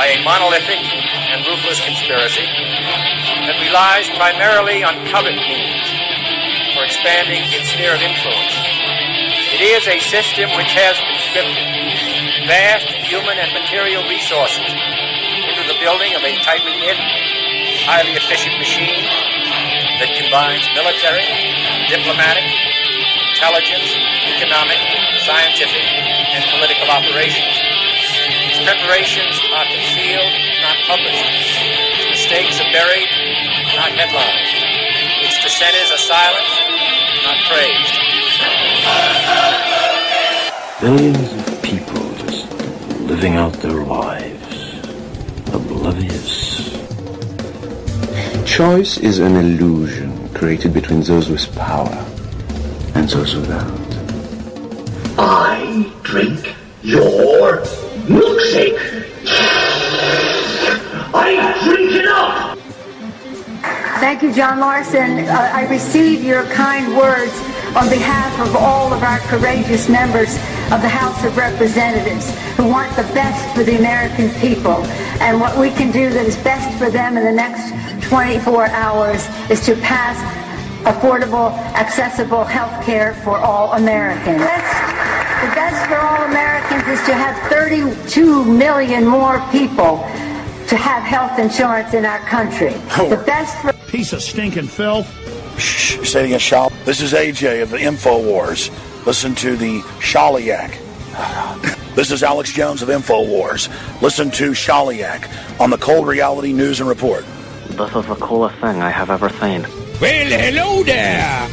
by a monolithic and ruthless conspiracy that relies primarily on covert means for expanding its sphere of influence. It is a system which has conscripted vast human and material resources into the building of a tightly knit, highly efficient machine that combines military, diplomatic, intelligence, economic, scientific, and political operations. Its preparations are concealed, not published. Its mistakes are buried, not headlined. Its dissenters are silenced, not praised. Billions of people just living out their lives, oblivious. Choice is an illusion created between those with power and those without. I drink your milkshake. I drink it up. Thank you, John Larson. I receive your kind words on behalf of all of our courageous members of the House of Representatives who want the best for the American people. And what we can do that is best for them in the next 24 hours is to pass affordable, accessible health care for all Americans. The best for all Americans is to have 32 million more people to have health insurance in our country. The best for... Piece of stinking filth. Shh, say it again, Shal. This is AJ of the InfoWars. Listen to the Shaliak. This is Alex Jones of InfoWars. Listen to Shaliak on the Cold Reality News and Report. This is the coolest thing I have ever seen. Well, hello there.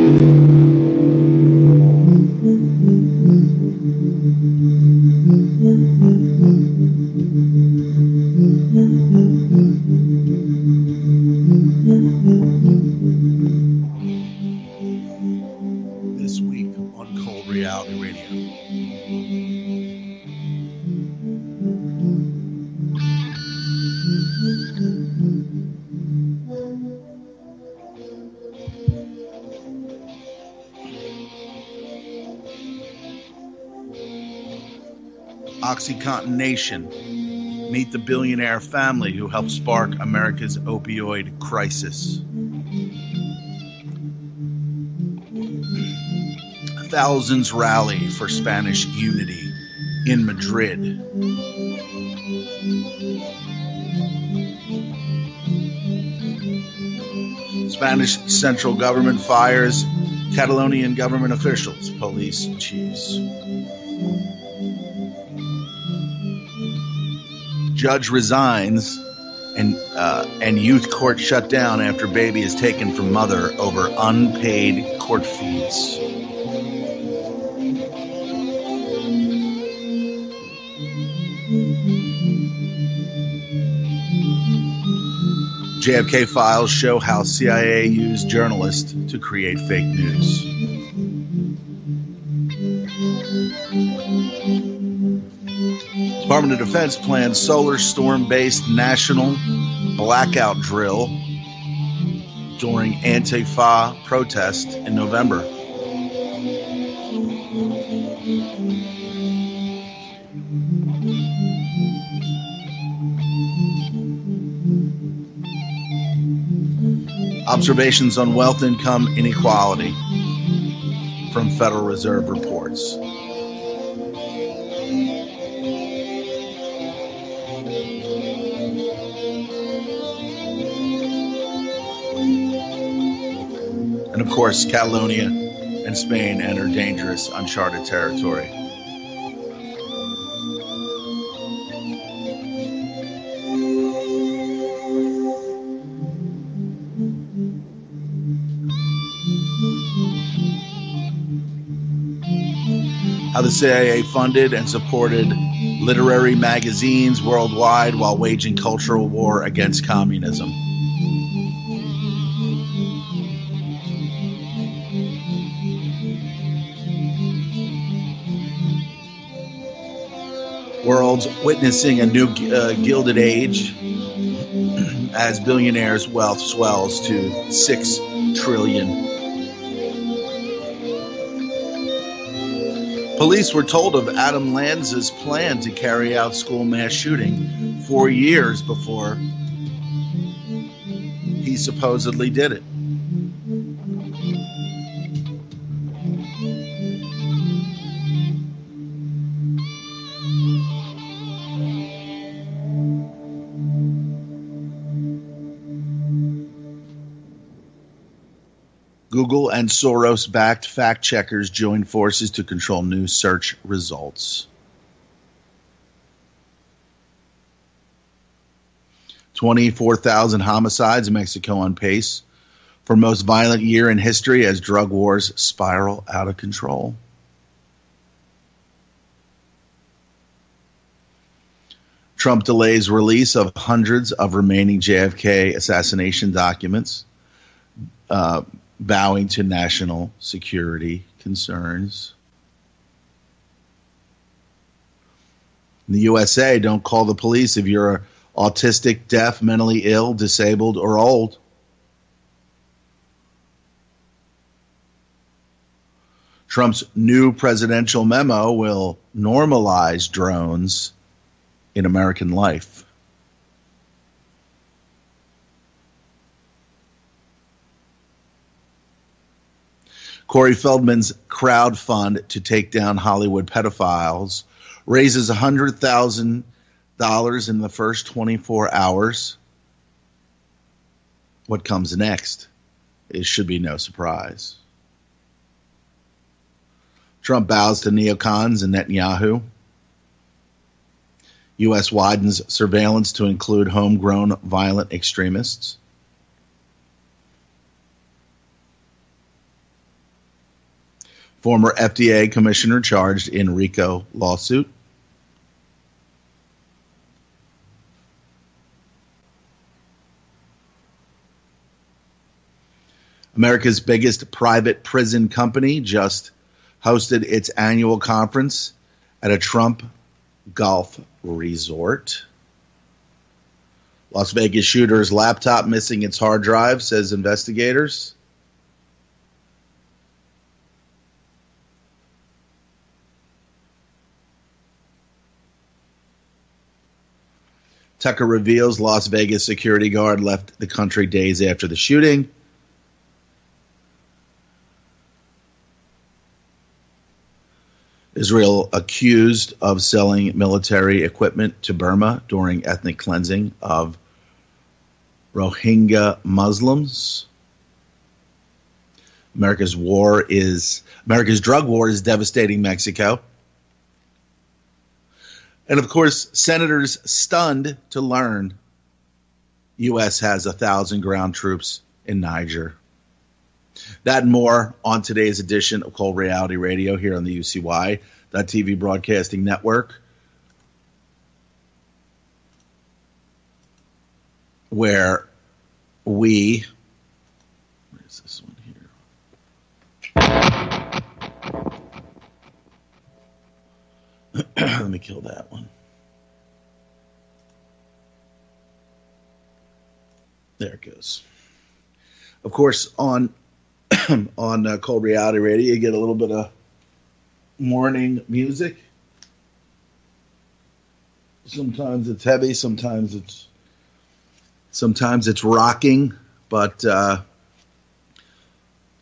This week on Cold Reality Radio. OxyContin Nation. Meet the billionaire family who helped spark America's opioid crisis. Thousands rally for Spanish unity in Madrid. Spanish central government fires Catalonian government officials, police chiefs. Judge resigns and youth court shut down after baby is taken from mother over unpaid court fees. JFK files show how CIA used journalists to create fake news. Department of Defense plans solar storm-based national blackout drill during Antifa protest in November. Observations on wealth income inequality from Federal Reserve reports. And of course, Catalonia and Spain enter dangerous, uncharted territory. How the CIA funded and supported literary magazines worldwide while waging cultural war against communism. World's witnessing a new gilded age as billionaires' wealth swells to $6 trillion. Police were told of Adam Lanza's plan to carry out school mass shooting 4 years before he supposedly did it. Google and Soros-backed fact-checkers join forces to control news search results. 24,000 homicides in Mexico on pace for most violent year in history as drug wars spiral out of control. Trump delays release of hundreds of remaining JFK assassination documents, bowing to national security concerns. In the USA, don't call the police if you're autistic, deaf, mentally ill, disabled, or old. Trump's new presidential memo will normalize drones in American life. Corey Feldman's crowd fund to take down Hollywood pedophiles raises $100,000 in the first 24 hours. What comes next? It should be no surprise. Trump bows to neocons and Netanyahu. U.S. widens surveillance to include homegrown violent extremists. former FDA commissioner charged in RICO lawsuit. America's biggest private prison company just hosted its annual conference at a Trump golf resort. Las Vegas shooter's laptop missing its hard drive, says investigators. Tucker reveals Las Vegas security guard left the country days after the shooting. Israel accused of selling military equipment to Burma during ethnic cleansing of Rohingya Muslims. America's drug war is devastating Mexico. And of course, senators stunned to learn U.S. has 1,000 ground troops in Niger. That and more on today's edition of Cold Reality Radio here on the UCY.TV Broadcasting Network, where where's this one here? Let me kill that one. There it goes. Of course, on Cold Reality Radio, you get a little bit of morning music. Sometimes it's heavy, sometimes it's rocking, but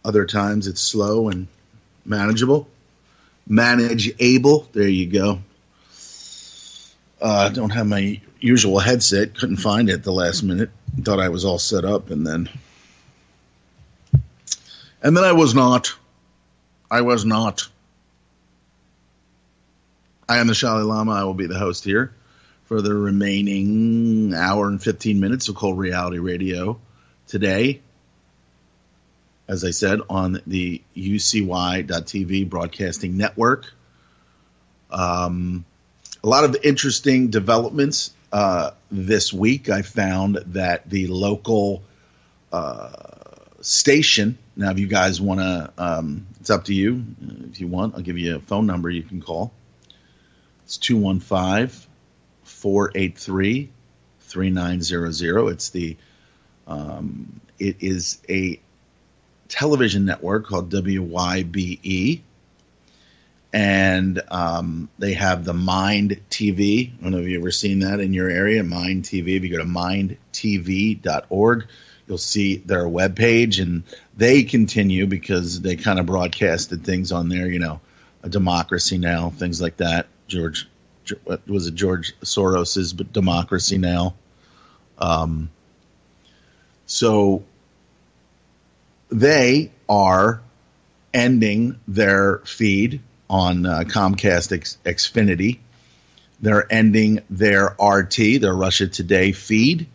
other times it's slow and manageable. Manageable. There you go. I don't have my usual headset. Couldn't find it at the last minute. Thought I was all set up, and then I was not. I am the Shali Lama. I will be the host here for the remaining hour and 15 minutes of Cold Reality Radio today. As I said, on the UCY.TV Broadcasting Network. A lot of interesting developments this week. I found that the local station, now if you guys want to, it's up to you. If you want, I'll give you a phone number you can call. It's 215-483-3900. It's it is a television network called WYBE, and they have the Mind TV. I don't know if you've ever seen that in your area, Mind TV. If you go to mindtv.org, you'll see their webpage, and they continue because they kind of broadcasted things on there, A Democracy Now!, things like that. George Soros's Democracy Now! So they are ending their feed on Comcast Xfinity. They're ending their RT, their Russia Today feed,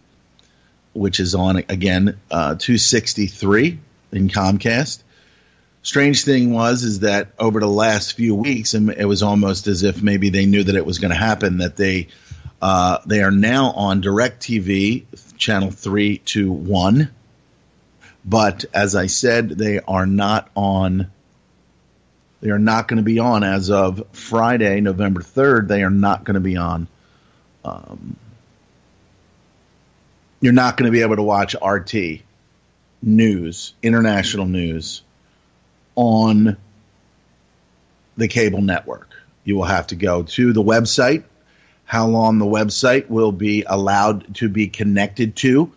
which is on, again, 263 in Comcast. Strange thing is that over the last few weeks, and it was almost as if maybe they knew that it was going to happen, that they are now on DirecTV, channel 321. But as I said, they are not going to be on as of Friday, November 3rd. They are not going to be on. You're not going to be able to watch RT news, international news, on the cable network. You will have to go to the website. How long the website will be allowed to be connected to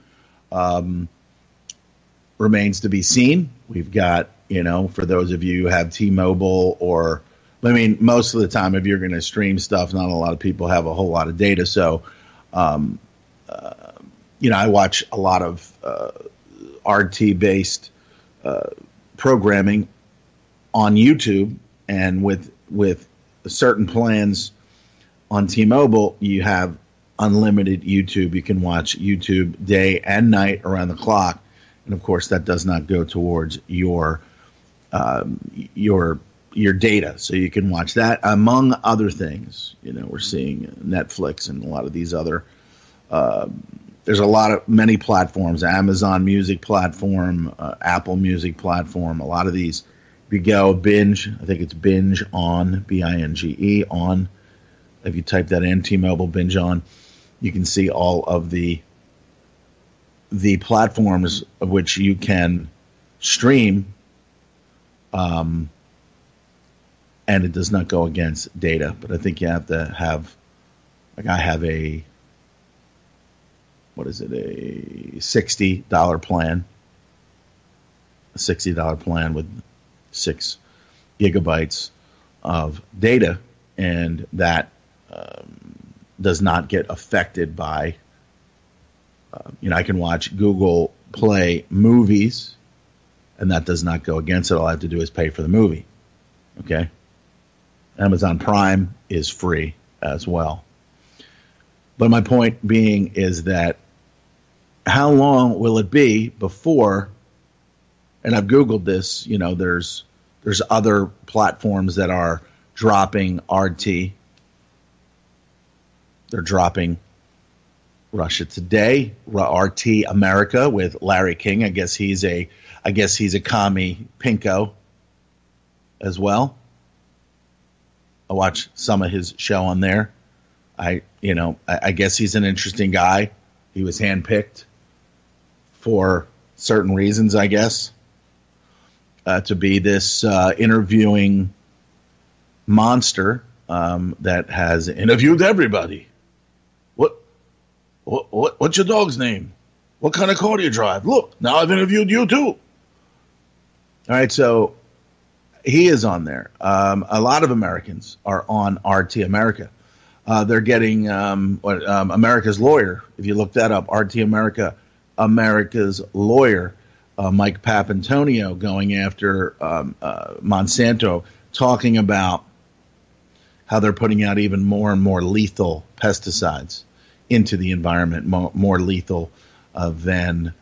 remains to be seen. We've got, for those of you who have T-Mobile most of the time, if you're going to stream stuff, not a lot of people have a whole lot of data. So, I watch a lot of RT-based programming on YouTube, and with certain plans on T-Mobile, you have unlimited YouTube. You can watch YouTube day and night around the clock. And of course, that does not go towards your your data, so you can watch that among other things. We're seeing Netflix and a lot of these other. There's many platforms, Amazon Music platform, Apple Music platform. A lot of these, if you go Binge, I think it's Binge On, Binge on. If you type that in, T-Mobile Binge On, you can see all of the platforms of which you can stream, and it does not go against data. But I think you have to have, like I have a $60 plan. A $60 plan with 6 gigabytes of data, and that does not get affected by, I can watch Google Play movies, and that does not go against it. All I have to do is pay for the movie. Okay? Amazon Prime is free as well. But my point being is that how long will it be before, and I've Googled this, there's other platforms that are dropping RT. They're dropping Russia Today, RT America with Larry King. I guess he's a commie pinko as well. I watch some of his show on there. I guess he's an interesting guy. He was handpicked for certain reasons, I guess, to be this interviewing monster that has interviewed everybody. What's your dog's name? What kind of car do you drive? Look, now I've interviewed you too. All right, so he is on there. A lot of Americans are on RT America. They're getting America's Lawyer. If you look that up, RT America, America's Lawyer, Mike Papantonio going after Monsanto, talking about how they're putting out even more and more lethal pesticides into the environment, more lethal than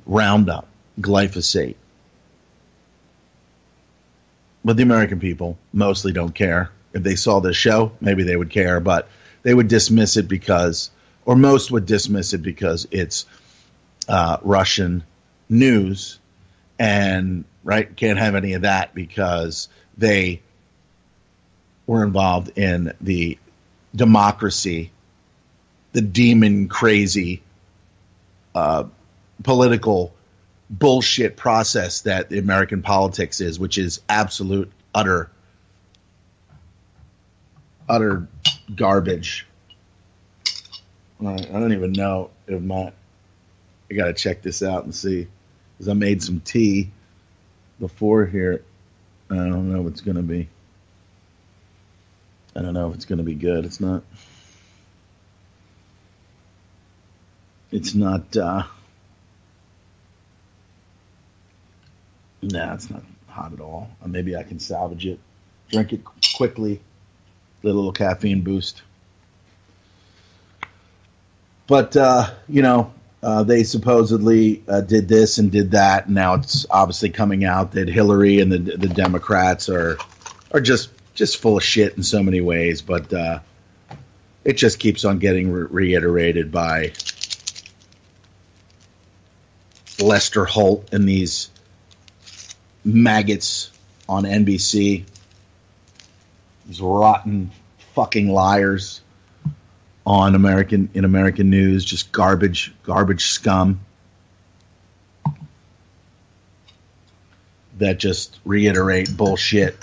Roundup, glyphosate. But the American people mostly don't care. If they saw this show, maybe they would care, but they would dismiss it because it's Russian news, and can't have any of that because they were involved in the democracy, the demon crazy political bullshit process that the American politics is, which is absolute utter garbage. I don't even know if I got to check this out and see, because I made some tea before here. I don't know if it's going to be. I don't know if it's going to be good. It's not. It's not. Nah, it's not hot at all. Maybe I can salvage it. Drink it quickly. Get a little caffeine boost. But, they supposedly did this and did that. And now it's obviously coming out that Hillary and the Democrats are just full of shit in so many ways. But it just keeps on getting reiterated by Lester Holt and these maggots on NBC. These rotten fucking liars on American news, just garbage scum that just reiterate bullshit.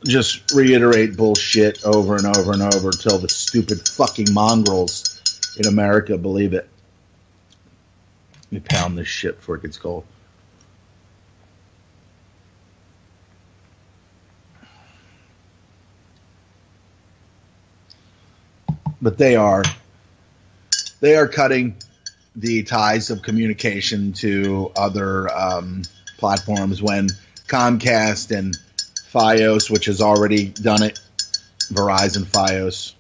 Just reiterate bullshit over and over and over until the stupid fucking mongrels in America believe it. Let me pound this shit before it gets cold. But they are cutting the ties of communication to other platforms when Comcast and Fios, which has already done it, Verizon, Fios,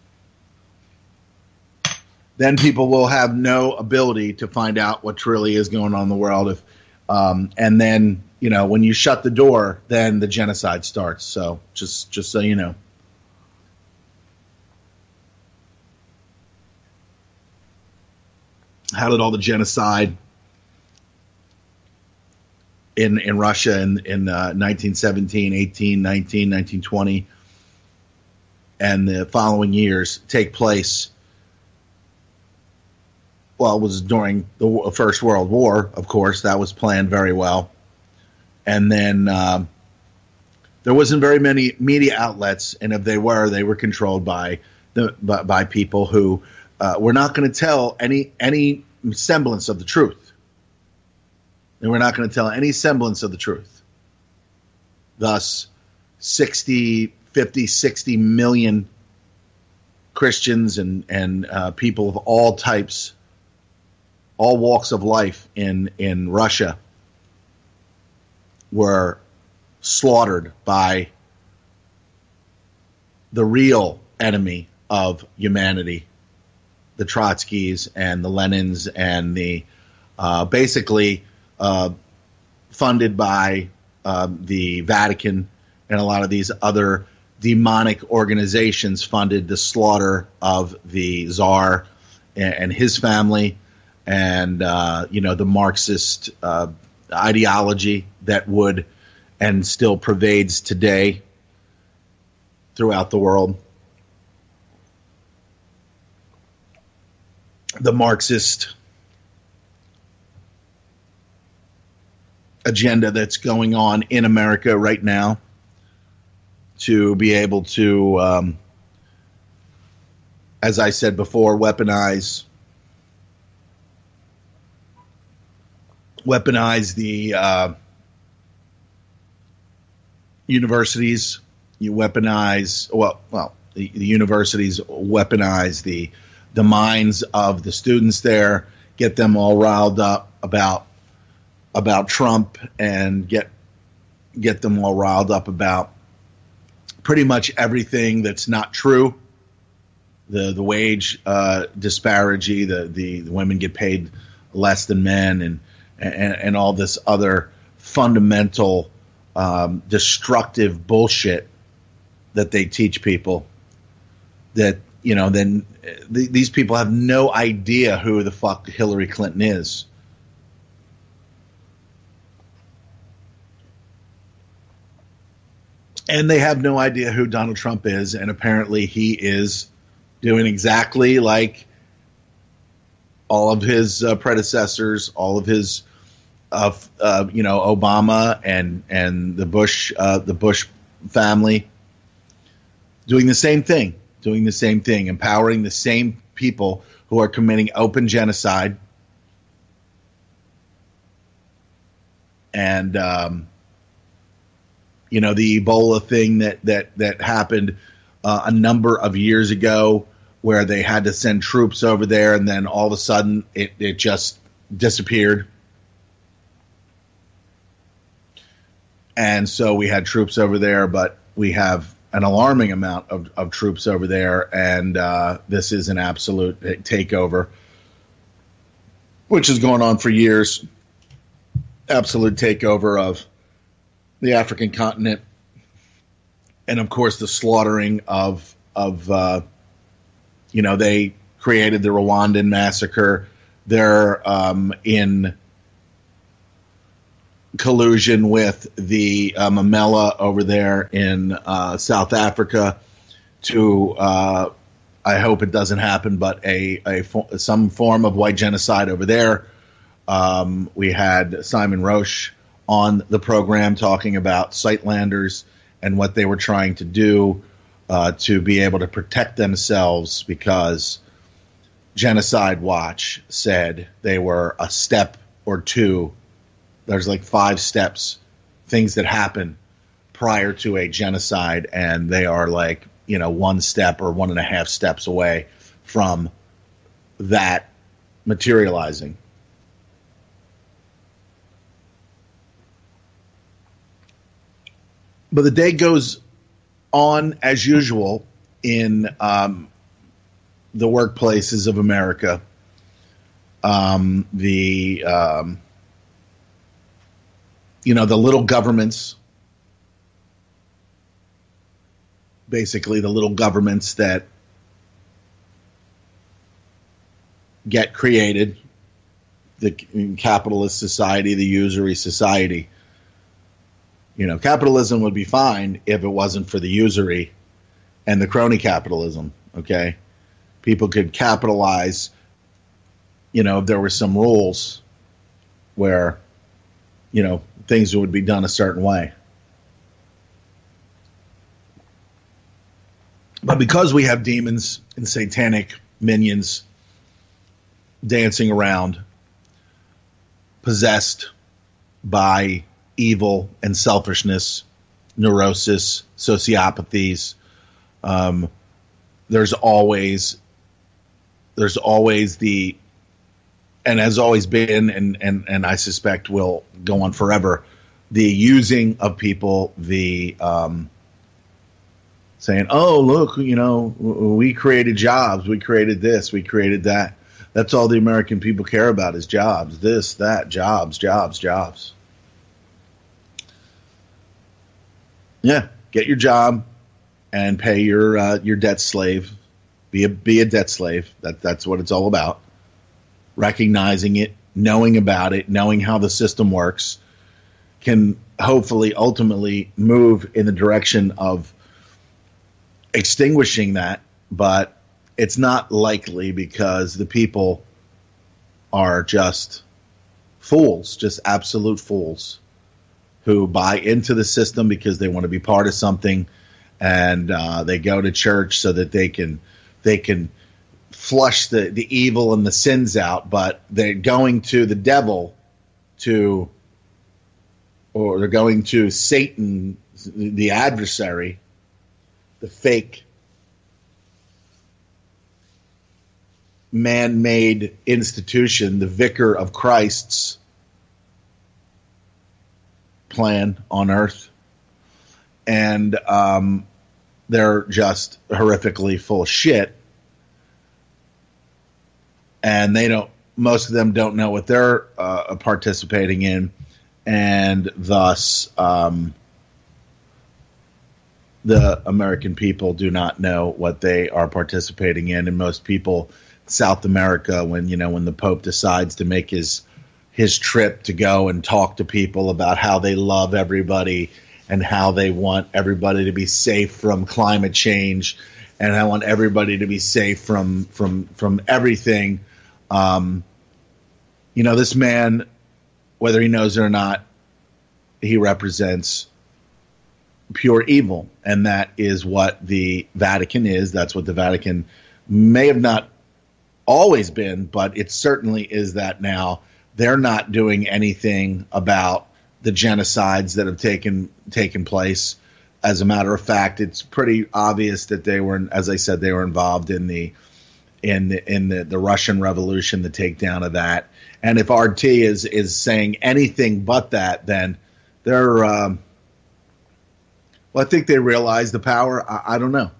then people will have no ability to find out what truly is going on in the world. If And then, when you shut the door, then the genocide starts. So just so you know. How did all the genocide in Russia in 1917, 18, 19, 1920, and the following years take place? Well, it was during the First World War, of course. That was planned very well. And then there wasn't very many media outlets, and if they were controlled by people who were not going to tell any semblance of the truth. They were not going to tell any semblance of the truth. Thus, 50, 60 million Christians and people of all types, all walks of life in Russia were slaughtered by the real enemy of humanity, the Trotskys and the Lenins and the basically funded by the Vatican and a lot of these other demonic organizations funded the slaughter of the Tsar and his family, and the Marxist ideology that would and still pervades today throughout the world. The Marxist agenda that's going on in America right now to be able to, as I said before, weaponize the universities. You weaponize the universities weaponize the minds of the students there, get them all riled up about Trump, and get them all riled up about pretty much everything that's not true. The wage disparity, the women get paid less than men, and all this other fundamental destructive bullshit that they teach people. That then these people have no idea who the fuck Hillary Clinton is. And they have no idea who Donald Trump is, and apparently he is doing exactly like all of his predecessors, all of his, Obama and the Bush family, doing the same thing, empowering the same people who are committing open genocide, and the Ebola thing that happened a number of years ago, where they had to send troops over there, and then all of a sudden it just disappeared. And so we had troops over there, but we have an alarming amount of troops over there, and this is an absolute takeover, which has gone on for years. Absolute takeover of the African continent, and of course the slaughtering of they created the Rwandan massacre. They're in collusion with the Mamela over there in South Africa to, I hope it doesn't happen, but some form of white genocide over there. We had Simon Roche on the program talking about Sightlanders and what they were trying to do to be able to protect themselves, because Genocide Watch said they were a step or two. There's like 5 steps, things that happen prior to a genocide, and they are like, 1 step or 1.5 steps away from that materializing. But the day goes on as usual in the workplaces of America. the little governments, basically the little governments that get created, the capitalist society, the usury society. Capitalism would be fine if it wasn't for the usury and the crony capitalism, okay? People could capitalize, if there were some rules where, things would be done a certain way. But because we have demons and satanic minions dancing around, possessed by evil and selfishness, neurosis, sociopathies, there's always the, and has always been, and I suspect will go on forever, the using of people, the saying, oh, look, we created jobs, we created this, we created that. That's all the American people care about is jobs, this, that, jobs. Yeah, get your job and pay your debt slave. Be a debt slave. That's what it's all about. Recognizing it, knowing about it, knowing how the system works, can hopefully ultimately move in the direction of extinguishing that, but it's not likely because the people are just fools, just absolute fools who buy into the system because they want to be part of something, and they go to church so that they can flush the evil and the sins out, but they're going to the devil or they're going to Satan, the adversary, the fake man-made institution, the vicar of Christ's plan on earth, and they're just horrifically full of shit, and most of them don't know what they're participating in, and thus the American people do not know what they are participating in, and most people South America, when the Pope decides to make his trip to go and talk to people about how they love everybody and how they want everybody to be safe from climate change and I want everybody to be safe from everything. This man, whether he knows it or not, he represents pure evil, and that is what the Vatican is. That's what the Vatican may have not always been, but it certainly is that now. They're not doing anything about the genocides that have taken place. As a matter of fact, it's pretty obvious that they were, as I said, they were involved in the Russian Revolution, the takedown of that. And if RT is saying anything but that, then they're I think they realize the power. I don't know.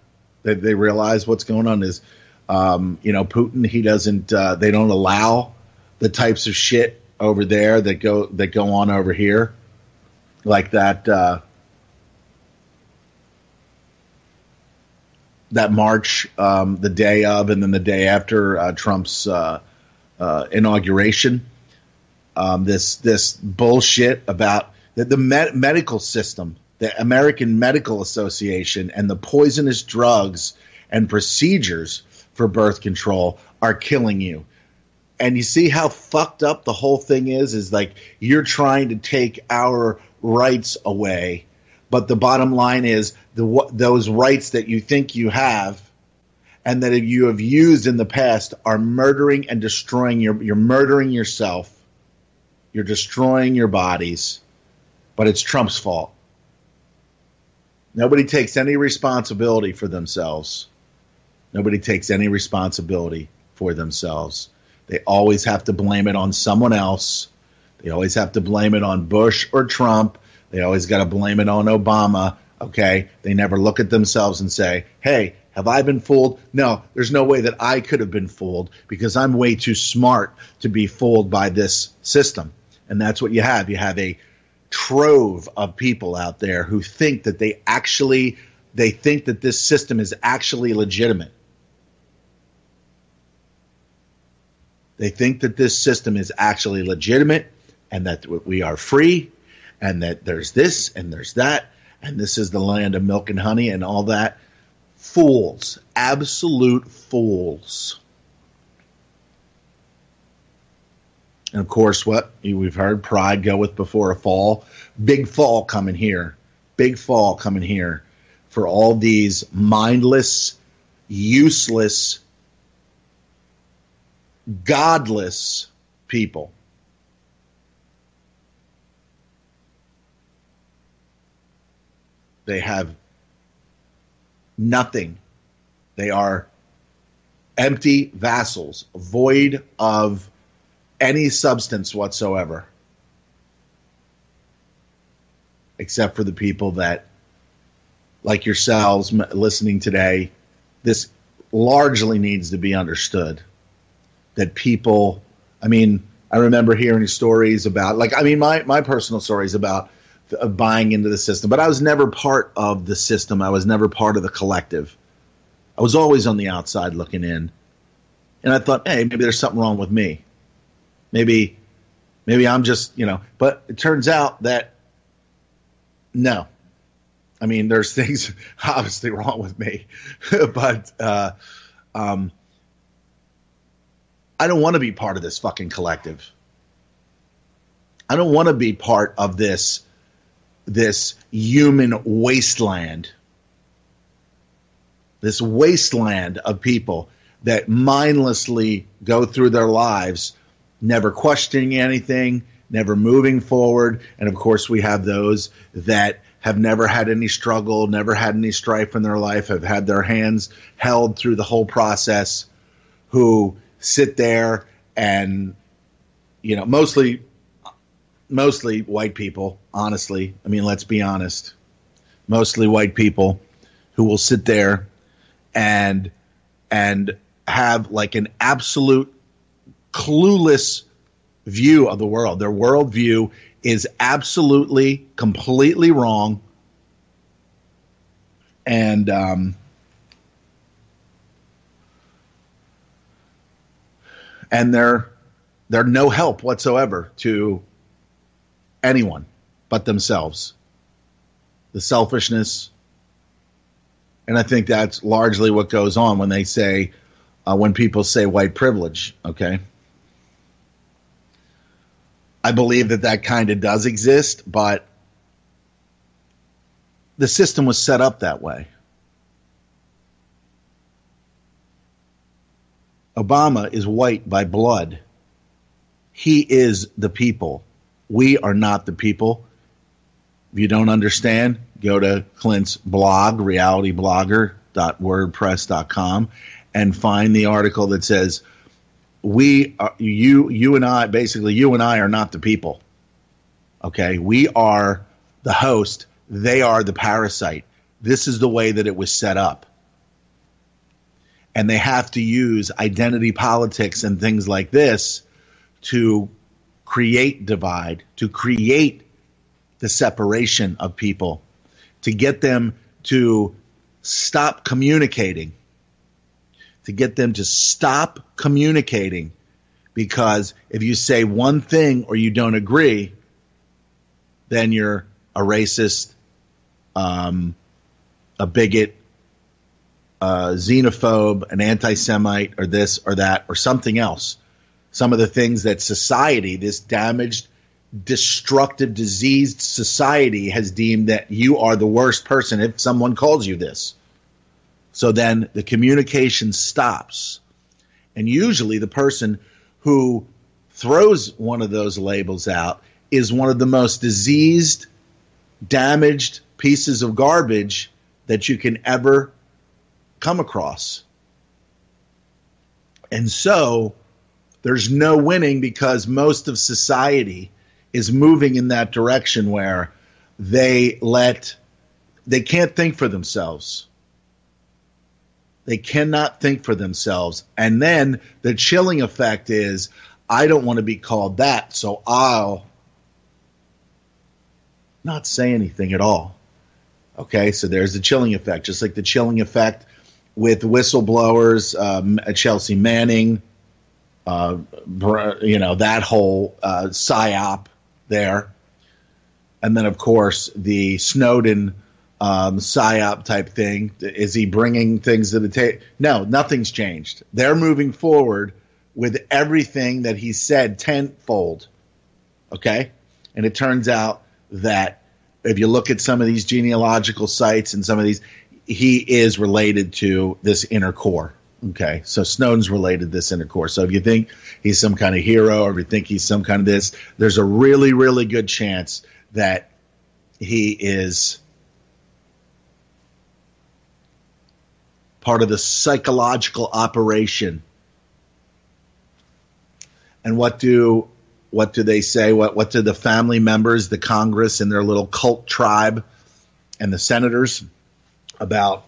They realize what's going on is, Putin. He doesn't. They don't allow the types of shit over there that go on over here, like that that march the day of and then the day after Trump's inauguration. This bullshit about the medical system, the American Medical Association, and the poisonous drugs and procedures for birth control are killing you. And you see how fucked up the whole thing is like you're trying to take our rights away. But the bottom line is those rights that you think you have and that you have used in the past are murdering and destroying you're murdering yourself. You're destroying your bodies. But it's Trump's fault. Nobody takes any responsibility for themselves. Nobody takes any responsibility for themselves. They always have to blame it on someone else. They always have to blame it on Bush or Trump. They always got to blame it on Obama, okay? They never look at themselves and say, hey, have I been fooled? No, there's no way that I could have been fooled because I'm way too smart to be fooled by this system. And that's what you have. You have a trove of people out there who think that they think that this system is actually legitimate. They think that this system is actually legitimate and that we are free and that there's this and there's that and this is the land of milk and honey and all that. Fools. Absolute fools. And of course, what we've heard, pride goeth before a fall. Big fall coming here. Big fall coming here for all these mindless, useless, godless people. They have nothing. They are empty vassals, void of any substance whatsoever, except for the people that, like yourselves listening today, this largely needs to be understood. That people, I remember hearing stories about, my personal stories about buying into the system, but I was never part of the system. I was never part of the collective. I was always on the outside looking in. And I thought, hey, maybe there's something wrong with me. Maybe I'm just, but it turns out that no. There's things obviously wrong with me, but I don't want to be part of this fucking collective. I don't want to be part of this human wasteland. This wasteland of people that mindlessly go through their lives, never questioning anything, never moving forward. And of course, we have those that have never had any struggle, never had any strife in their life, have had their hands held through the whole process, who sit there and, mostly white people, honestly. Let's be honest. Mostly white people who will sit there and have like an absolute clueless view of the world. Their worldview is absolutely, completely wrong. And they're no help whatsoever to anyone but themselves. The selfishness. And I think that's largely what goes on when they say, when people say white privilege, okay? I believe that kind of does exist, but the system was set up that way. Obama is white by blood. He is the people. We are not the people. If you don't understand, go to Clint's blog, realityblogger.wordpress.com, and find the article that says, you and I, basically you and I are not the people. Okay? We are the host. They are the parasite. This is the way that it was set up. And they have to use identity politics and things like this to create divide, to create the separation of people, to get them to stop communicating, because if you say one thing or you don't agree, then you're a racist, a bigot, xenophobe, an anti-Semite, or this or that, or something else. Some of the things that society, this damaged, destructive, diseased society, has deemed that you are the worst person if someone calls you this. So then the communication stops. And usually the person who throws one of those labels out is one of the most diseased, damaged pieces of garbage that you can ever come across. And so there's no winning, because most of society is moving in that direction where they can't think for themselves. They cannot think for themselves. And then the chilling effect is, I don't want to be called that, so I'll not say anything at all. Okay, so there's the chilling effect, just like the chilling effect with whistleblowers, Chelsea Manning, that whole psyop there. And then, of course, the Snowden psyop type thing. Is he bringing things to the table? No, nothing's changed. They're moving forward with everything that he said tenfold. Okay? And it turns out that if you look at some of these genealogical sites and some of these, he is related to this inner core. Okay? So Snowden's related to this inner core. So if you think he's some kind of hero or if you think he's some kind of this, there's a really, really good chance that he is part of the psychological operation. And what do they say? What do the family members, the Congress and their little cult tribe and the senators about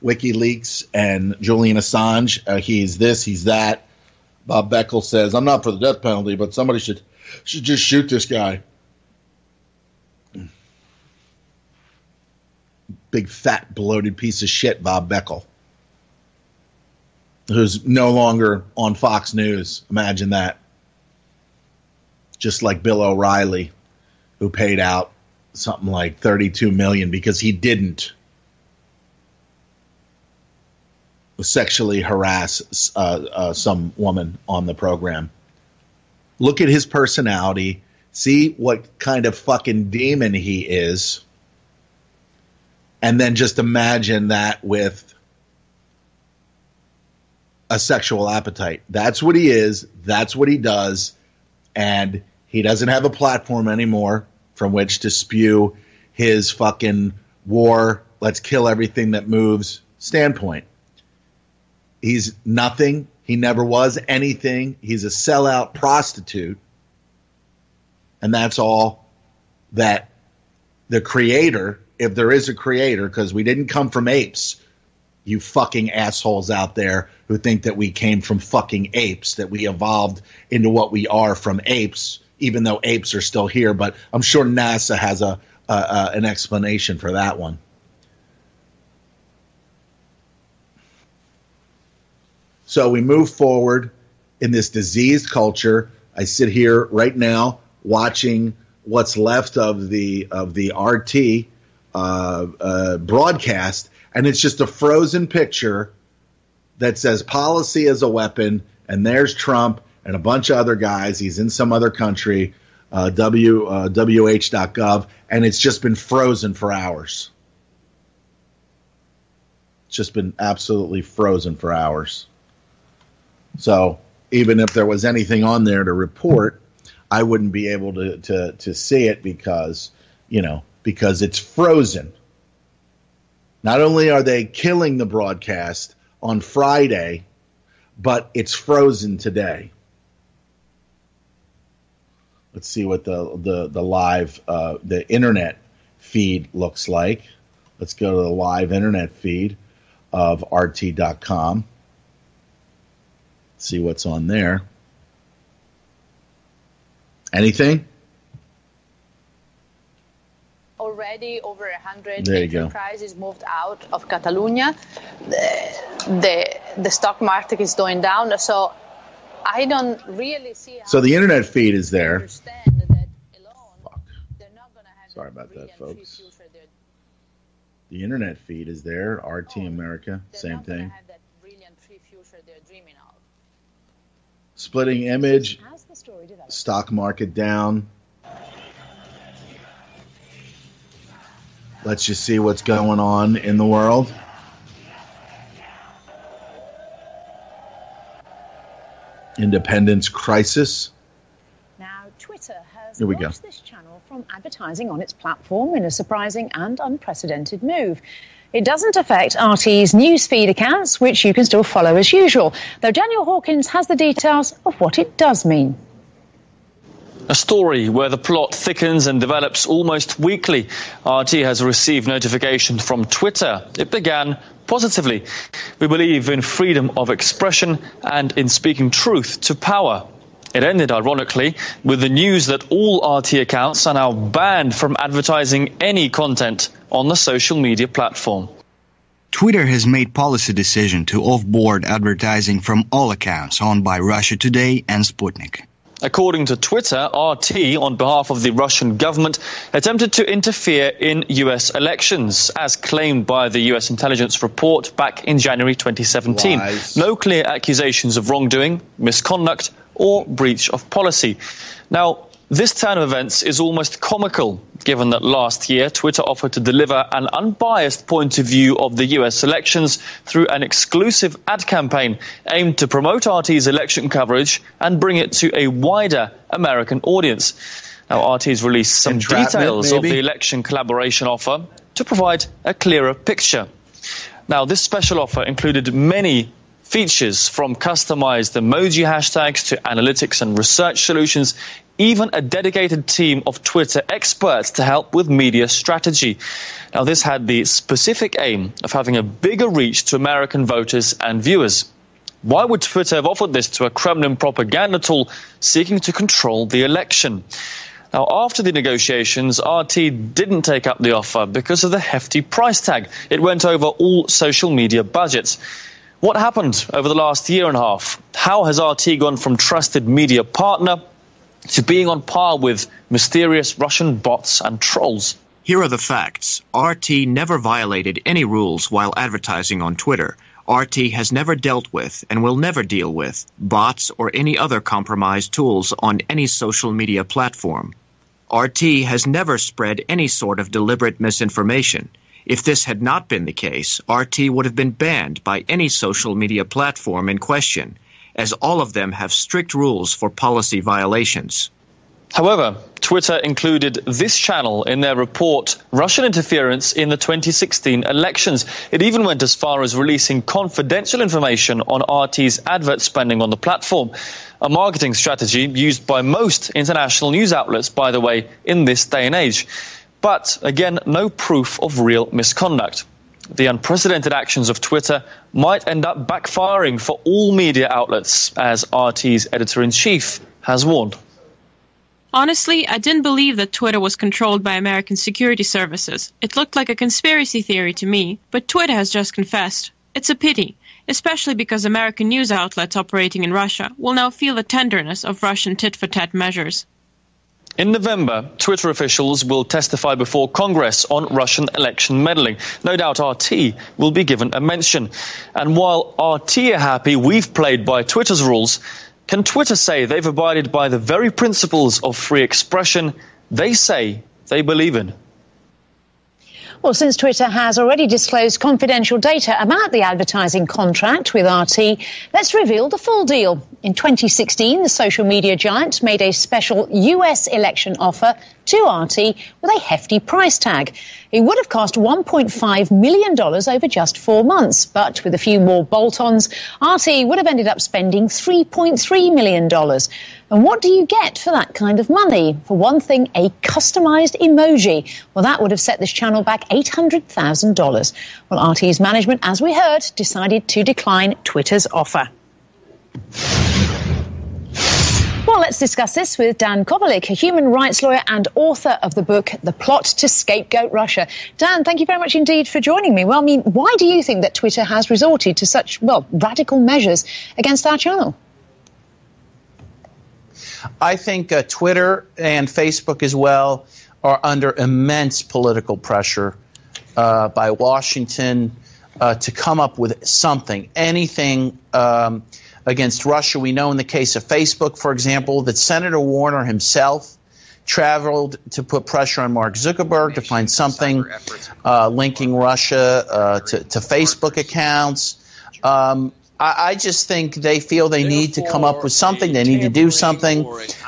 WikiLeaks and Julian Assange? He's this, he's that. Bob Beckel says, I'm not for the death penalty, but somebody should just shoot this guy. Big, fat, bloated piece of shit, Bob Beckel, who's no longer on Fox News. Imagine that. Just like Bill O'Reilly, who paid out something like $32 million because he didn't sexually harass some woman on the program. Look at his personality. See what kind of fucking demon he is. And then just imagine that with a sexual appetite. That's what he is. That's what he does. And he doesn't have a platform anymore from which to spew his fucking war, let's kill everything that moves standpoint. He's nothing. He never was anything. He's a sellout prostitute. And that's all that the creator, if there is a creator, because we didn't come from apes, you fucking assholes out there who think that we came from fucking apes, that we evolved into what we are from apes, even though apes are still here. But I'm sure NASA has an explanation for that one. So we move forward in this diseased culture. I sit here right now watching what's left of the RT broadcast, and it's just a frozen picture that says policy as a weapon, and there's Trump and a bunch of other guys. He's in some other country, WH.gov, and it's just been frozen for hours. It's just been absolutely frozen for hours. So even if there was anything on there to report, I wouldn't be able to see it because it's frozen. Not only are they killing the broadcast on Friday, but it's frozen today. Let's see what the live the internet feed looks like. Let's go to the live internet feed of RT.com. See what's on there. Anything? Already over 100 there you go. enterprises moved out of Catalonia. The stock market is going down, so I don't really see how. So the internet feed is there. Understand that alone, they're not going to have. Sorry about that, folks. The internet feed is there. RT America, same thing. Have that brilliant free future they're dreaming of. Splitting image. Stock market down. Let's just see what's going on in the world. Independence crisis. Now, Twitter has launched this channel from advertising on its platform in a surprising and unprecedented move. It doesn't affect RT's newsfeed accounts, which you can still follow as usual, though Daniel Hawkins has the details of what it does mean. A story where the plot thickens and develops almost weekly. RT has received notification from Twitter. It began positively. We believe in freedom of expression and in speaking truth to power. It ended, ironically, with the news that all RT accounts are now banned from advertising any content on the social media platform. Twitter has made policy decision to off-board advertising from all accounts owned by Russia Today and Sputnik. According to Twitter, RT, on behalf of the Russian government, attempted to interfere in U.S. elections, as claimed by the U.S. intelligence report back in January 2017. Lies. No clear accusations of wrongdoing, misconduct, or breach of policy. Now, this turn of events is almost comical, given that last year Twitter offered to deliver an unbiased point of view of the US elections through an exclusive ad campaign aimed to promote RT's election coverage and bring it to a wider American audience. Now, RT's released some details of the election collaboration offer to provide a clearer picture. Now, this special offer included many features, from customized emoji hashtags to analytics and research solutions, even a dedicated team of Twitter experts to help with media strategy. Now, this had the specific aim of having a bigger reach to American voters and viewers. Why would Twitter have offered this to a Kremlin propaganda tool seeking to control the election? Now, after the negotiations, RT didn't take up the offer because of the hefty price tag. It went over all social media budgets. What happened over the last year and a half? How has RT gone from trusted media partner to being on par with mysterious Russian bots and trolls? Here are the facts. RT never violated any rules while advertising on Twitter. RT has never dealt with and will never deal with bots or any other compromised tools on any social media platform. RT has never spread any sort of deliberate misinformation. If this had not been the case, RT would have been banned by any social media platform in question, as all of them have strict rules for policy violations. However, Twitter included this channel in their report, Russian Interference in the 2016 Elections. It even went as far as releasing confidential information on RT's advert spending on the platform, a marketing strategy used by most international news outlets, by the way, in this day and age. But, again, no proof of real misconduct. The unprecedented actions of Twitter might end up backfiring for all media outlets, as RT's editor-in-chief has warned. Honestly, I didn't believe that Twitter was controlled by American security services. It looked like a conspiracy theory to me, but Twitter has just confessed. It's a pity, especially because American news outlets operating in Russia will now feel the tenderness of Russian tit-for-tat measures. In November, Twitter officials will testify before Congress on Russian election meddling. No doubt RT will be given a mention. And while RT are happy we've played by Twitter's rules, can Twitter say they've abided by the very principles of free expression they say they believe in? Well, since Twitter has already disclosed confidential data about the advertising contract with RT, let's reveal the full deal. In 2016, the social media giant made a special US election offer to RT with a hefty price tag. It would have cost $1.5 million over just 4 months, but with a few more bolt-ons, RT would have ended up spending $3.3 million. And what do you get for that kind of money? For one thing, a customised emoji. Well, that would have set this channel back $800,000. Well, RT's management, as we heard, decided to decline Twitter's offer. Well, let's discuss this with Dan Kovalik, a human rights lawyer and author of the book, The Plot to Scapegoat Russia. Dan, thank you very much indeed for joining me. Well, I mean, why do you think that Twitter has resorted to such, well, radical measures against our channel? I think Twitter and Facebook as well are under immense political pressure by Washington to come up with something, anything against Russia. We know in the case of Facebook, for example, that Senator Warner himself traveled to put pressure on Mark Zuckerberg to find something linking Russia to Facebook accounts. I just think they feel they need to come up with something. They need to do something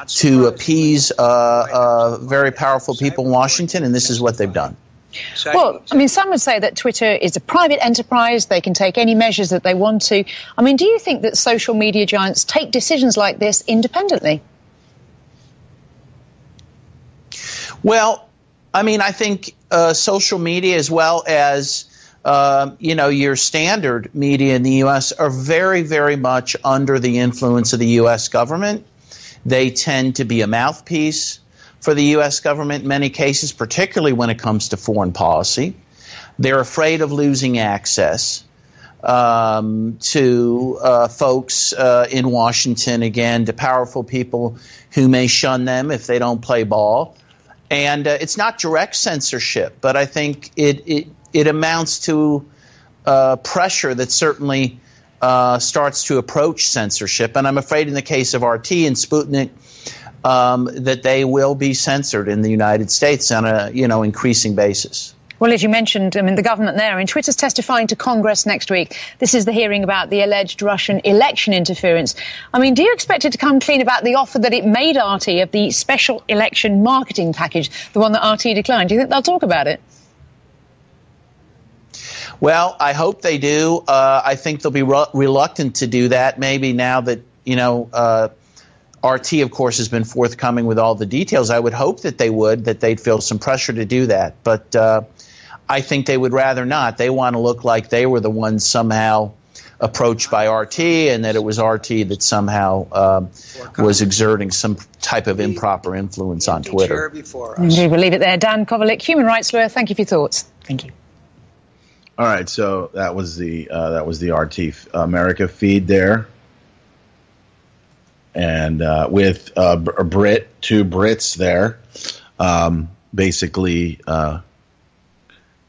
to appease very powerful people in Washington, and this is what they've done. Well, I mean, some would say that Twitter is a private enterprise. They can take any measures that they want to. I mean, do you think that social media giants take decisions like this independently? Well, I mean, I think social media as well as your standard media in the U.S. are very, very much under the influence of the U.S. government. They tend to be a mouthpiece for the U.S. government in many cases, particularly when it comes to foreign policy. They're afraid of losing access to folks in Washington, again, to powerful people who may shun them if they don't play ball. And it's not direct censorship, but I think it amounts to pressure that certainly starts to approach censorship. And I'm afraid in the case of RT and Sputnik, that they will be censored in the United States on a increasing basis. Well, as you mentioned, the government there, Twitter's testifying to Congress next week. This is the hearing about the alleged Russian election interference. Do you expect it to come clean about the offer that it made RT of the special election marketing package, the one that RT declined? Do you think they'll talk about it? Well, I hope they do. I think they'll be reluctant to do that, maybe now that, RT, of course, has been forthcoming with all the details. I would hope that they'd feel some pressure to do that. But I think they would rather not. They want to look like they were the ones somehow approached by RT and that it was RT that somehow was exerting some type of improper influence on Twitter. Indeed, we'll leave it there. Dan Kovalik, human rights lawyer, thank you for your thoughts. Thank you. All right, so that was the RT America feed there. And with two Brits there, basically,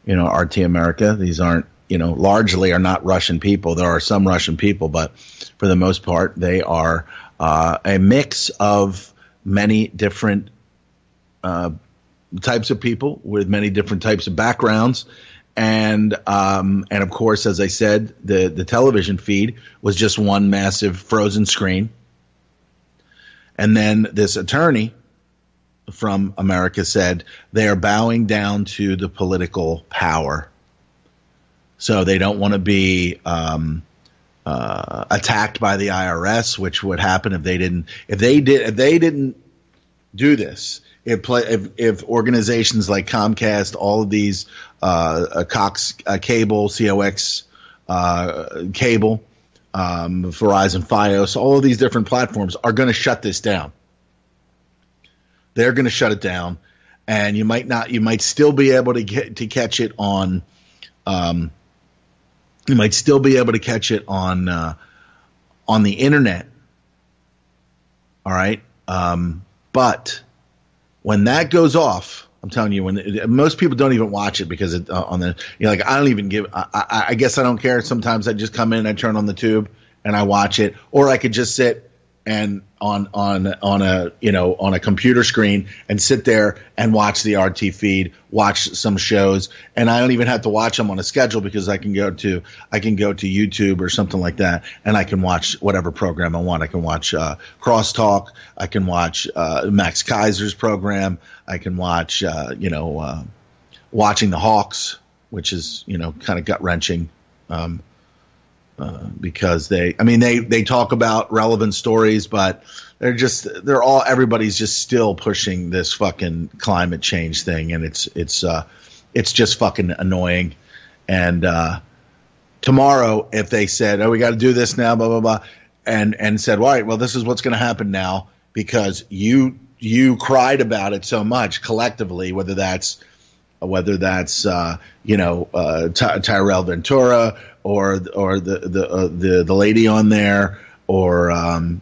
RT America. These aren't, largely are not Russian people. There are some Russian people, but for the most part, they are a mix of many different types of people with many different types of backgrounds. And of course, as I said, the television feed was just one massive frozen screen. And then this attorney from America said they are bowing down to the political power. So they don't want to be attacked by the IRS, which would happen if they didn't do this. If organizations like Comcast, all of these Cox Cable, COX Cable, Verizon, Fios, all of these different platforms are going to shut this down. They're going to shut it down, and you might still be able to catch it on. You might still be able to catch it on the internet. All right, but when that goes off, I'm telling you, when most people don't even watch it because I don't even give. I guess I don't care. Sometimes I just come in, I turn on the tube, and I watch it, or I could just sit and on a computer screen and sit there and watch the RT feed, watch some shows, and I don't even have to watch them on a schedule because I can go to YouTube or something like that, and I can watch whatever program I want. I can watch Crosstalk, I can watch Max Kaiser's program, I can watch Watching the Hawks, which is kind of gut wrenching. Because they talk about relevant stories, but everybody's just still pushing this fucking climate change thing, and it's just fucking annoying. And tomorrow, if they said, "Oh, we got to do this now," blah blah blah, and said, "All right, well, this is what's going to happen now because you cried about it so much collectively, whether that's Tyrell Ventura or the lady on there, or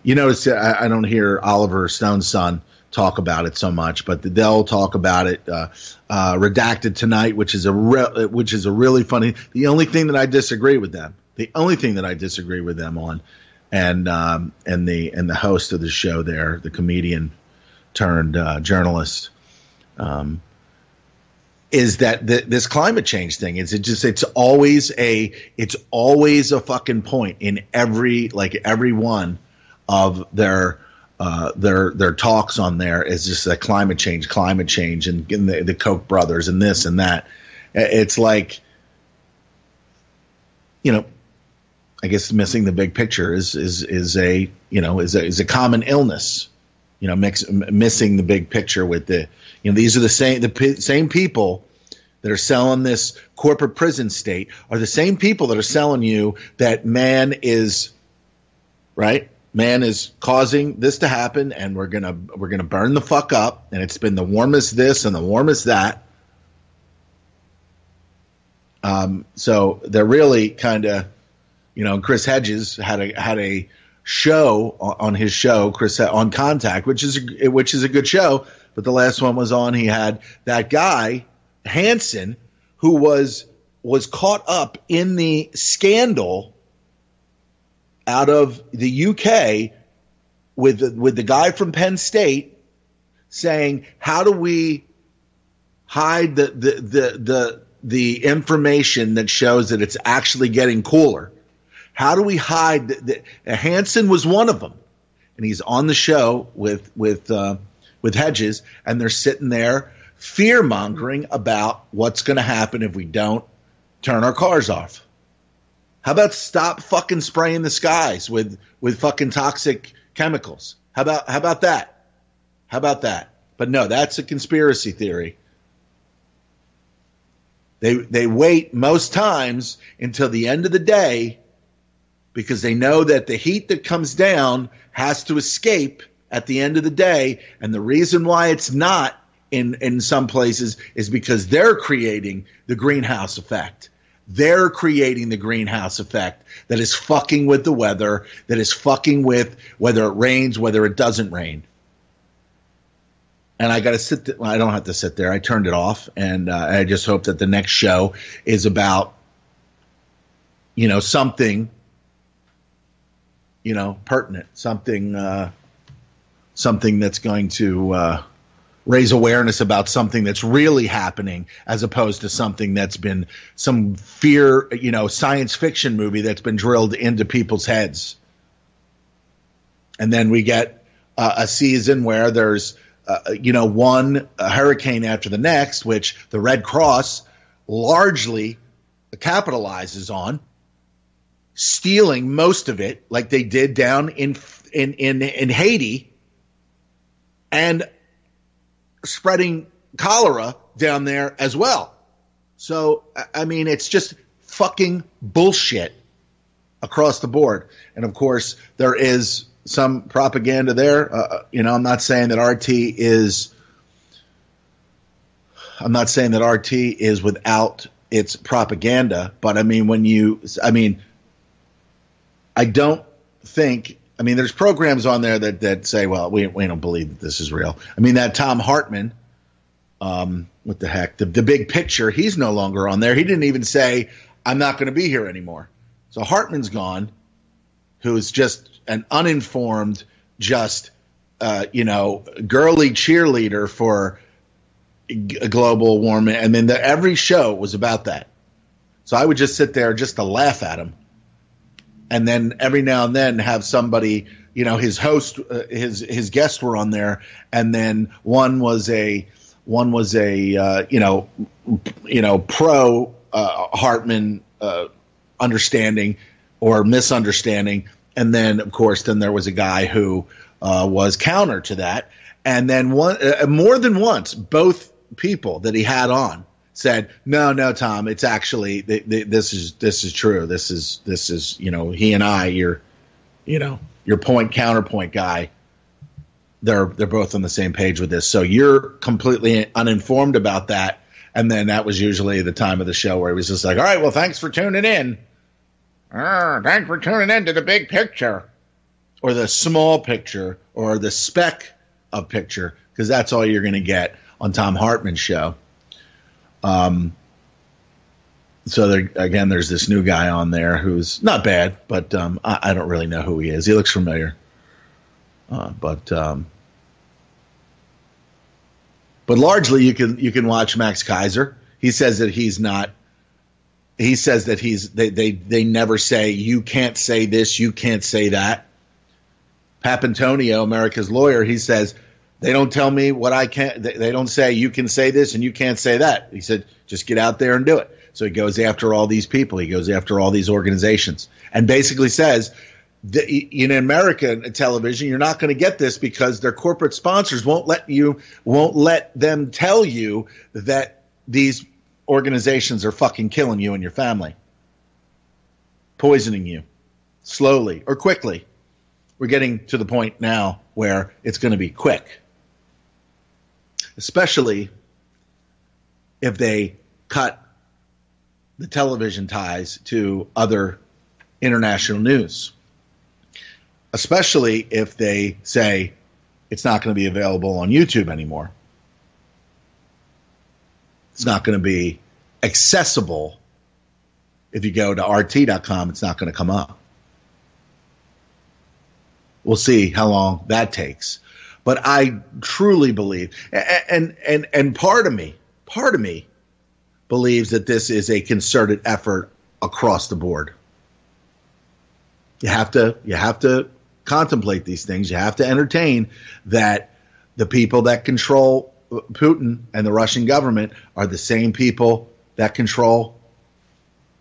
you notice I don't hear Oliver Stone's son talk about it so much, but they'll talk about it. Redacted Tonight, which is a really funny. The only thing that I disagree with them on, and the host of the show there, the comedian turned journalist. Is that this climate change thing? It's always a fucking point in every one of their talks on there is just a climate change, and the Koch brothers and this and that. It's like, I guess missing the big picture is a common illness. Missing the big picture with these are the same people that are selling this corporate prison state are the same people that are selling you that man is right. Man is causing this to happen, and we're gonna burn the fuck up. And it's been the warmest this and the warmest that. So they're really kind of, Chris Hedges had a show on his show, Chris on Contact, which is a good show. But the last one was on. He had that guy Hansen, who was caught up in the scandal out of the UK with the guy from Penn State saying, how do we hide the information that shows that it's actually getting cooler? How do we hide Hansen was one of them, and he's on the show with Hedges, and they're sitting there fear mongering about what's going to happen if we don't turn our cars off. How about stop fucking spraying the skies with fucking toxic chemicals? How about that? How about that? But no, that's a conspiracy theory. They wait most times until the end of the day because they know that the heat that comes down has to escape at the end of the day. And the reason why it's not in some places is because they're creating the greenhouse effect. They're creating the greenhouse effect that is fucking with the weather, that is fucking with whether it rains, whether it doesn't rain. And I got to sit there. Well, I don't have to sit there. I turned it off, and I just hope that the next show is about, something, pertinent, something that's going to raise awareness about something that's really happening, as opposed to something that's been some fear, science fiction movie that's been drilled into people's heads. And then we get a season where there's, one hurricane after the next, which the Red Cross largely capitalizes on, stealing most of it, like they did down in Haiti, and spreading cholera down there as well. So, I mean, it's just fucking bullshit across the board. And of course, there is some propaganda there. I'm not saying that RT is without its propaganda, but I mean, I don't think. I mean, there's programs on there that say, well, we don't believe that this is real. I mean, that Tom Hartman, what the heck, the big picture, he's no longer on there. He didn't even say, I'm not going to be here anymore. So Hartman's gone, who's just an uninformed, just, girly cheerleader for global warming. And then every show was about that. So I would just sit there just to laugh at him. And then every now and then have somebody, his host, his guests were on there, and then one was a pro Hartman understanding or misunderstanding, and then of course there was a guy who was counter to that, and then more than once both people that he had on said, no, Tom, it's actually this is true. This is he and I, your point counterpoint guy. They're both on the same page with this. So you're completely uninformed about that. And then that was usually the time of the show where he was just like, all right, well, thanks for tuning in. Thanks for tuning in to the big picture, or the small picture, or the speck of picture, because that's all you're going to get on Tom Hartman's show. So there's this new guy on there who's not bad, but I don't really know who he is. He looks familiar, but largely you can watch Max Kaiser. He says that he's not. He says that they never say you can't say this, you can't say that. Papantonio, America's lawyer, he says, they don't tell me what I can't. They don't say you can say this and you can't say that. He said, just get out there and do it. So he goes after all these people. He goes after all these organizations, and basically says, in American television, you're not going to get this because their corporate sponsors won't let them tell you that these organizations are fucking killing you and your family, poisoning you slowly or quickly. We're getting to the point now where it's going to be quick, especially if they cut the television ties to other international news, especially if they say it's not going to be available on YouTube anymore. It's not going to be accessible. If you go to RT.com, it's not going to come up. We'll see how long that takes. But I truly believe, and part of me believes that this is a concerted effort across the board. You have to contemplate these things. You have to entertain that the people that control Putin and the Russian government are the same people that control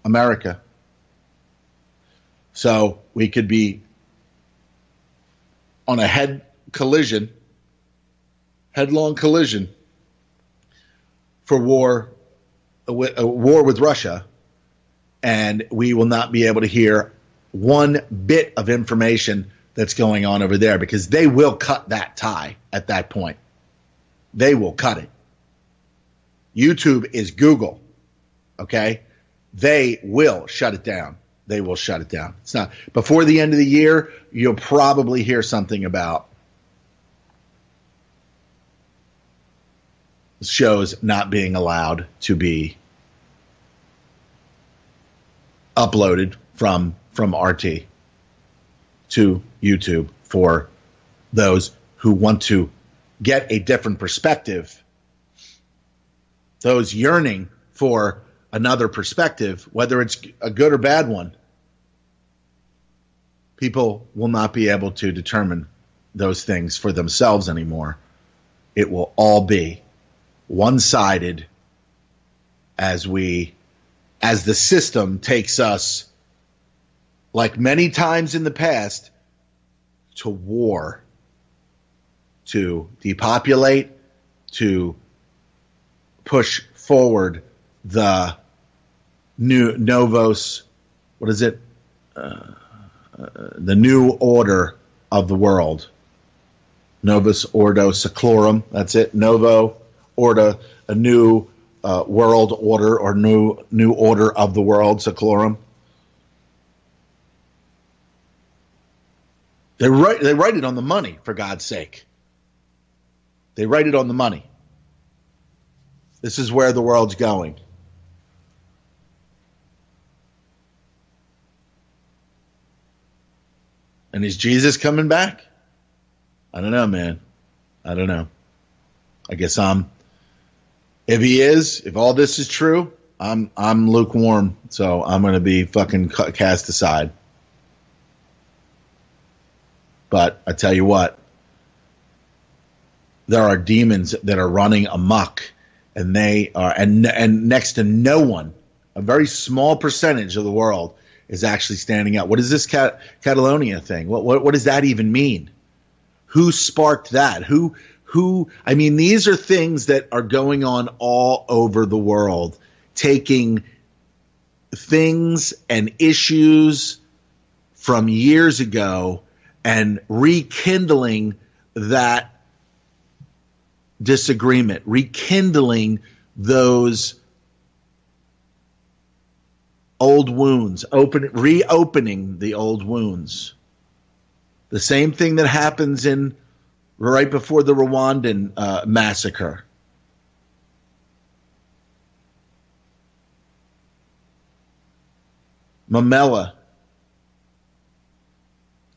America. So we could be on a headlong collision for war with Russia, and we will not be able to hear one bit of information that's going on over there, because they will cut that tie at that point. They will cut it. YouTube is Google, okay? They will shut it down. They will shut it down. It's not before the end of the year. You'll probably hear something about shows not being allowed to be uploaded from RT to YouTube for those who want to get a different perspective, those yearning for another perspective, whether it's a good or bad one. People will not be able to determine those things for themselves anymore. It will all be one-sided as the system takes us, like many times in the past, to war, to depopulate, to push forward the new Novos, what is it? The new order of the world. Novus Ordo Seclorum, that's it. Novo Ordo, a new world order, or new order of the world, Seclorum. They write it on the money, for God's sake. They write it on the money. This is where the world's going. And is Jesus coming back? I don't know, man. I don't know. I guess if he is, if all this is true, I'm lukewarm, so I'm going to be fucking cast aside. But I tell you what, there are demons that are running amok, and they are, and next to no one, a very small percentage of the world is actually standing up. What is this Catalonia thing? What does that even mean? Who sparked that? Who? I mean, these are things that are going on all over the world, taking things and issues from years ago and rekindling that disagreement, rekindling those old wounds, reopening the old wounds. The same thing that happens right before the Rwandan massacre. Mamela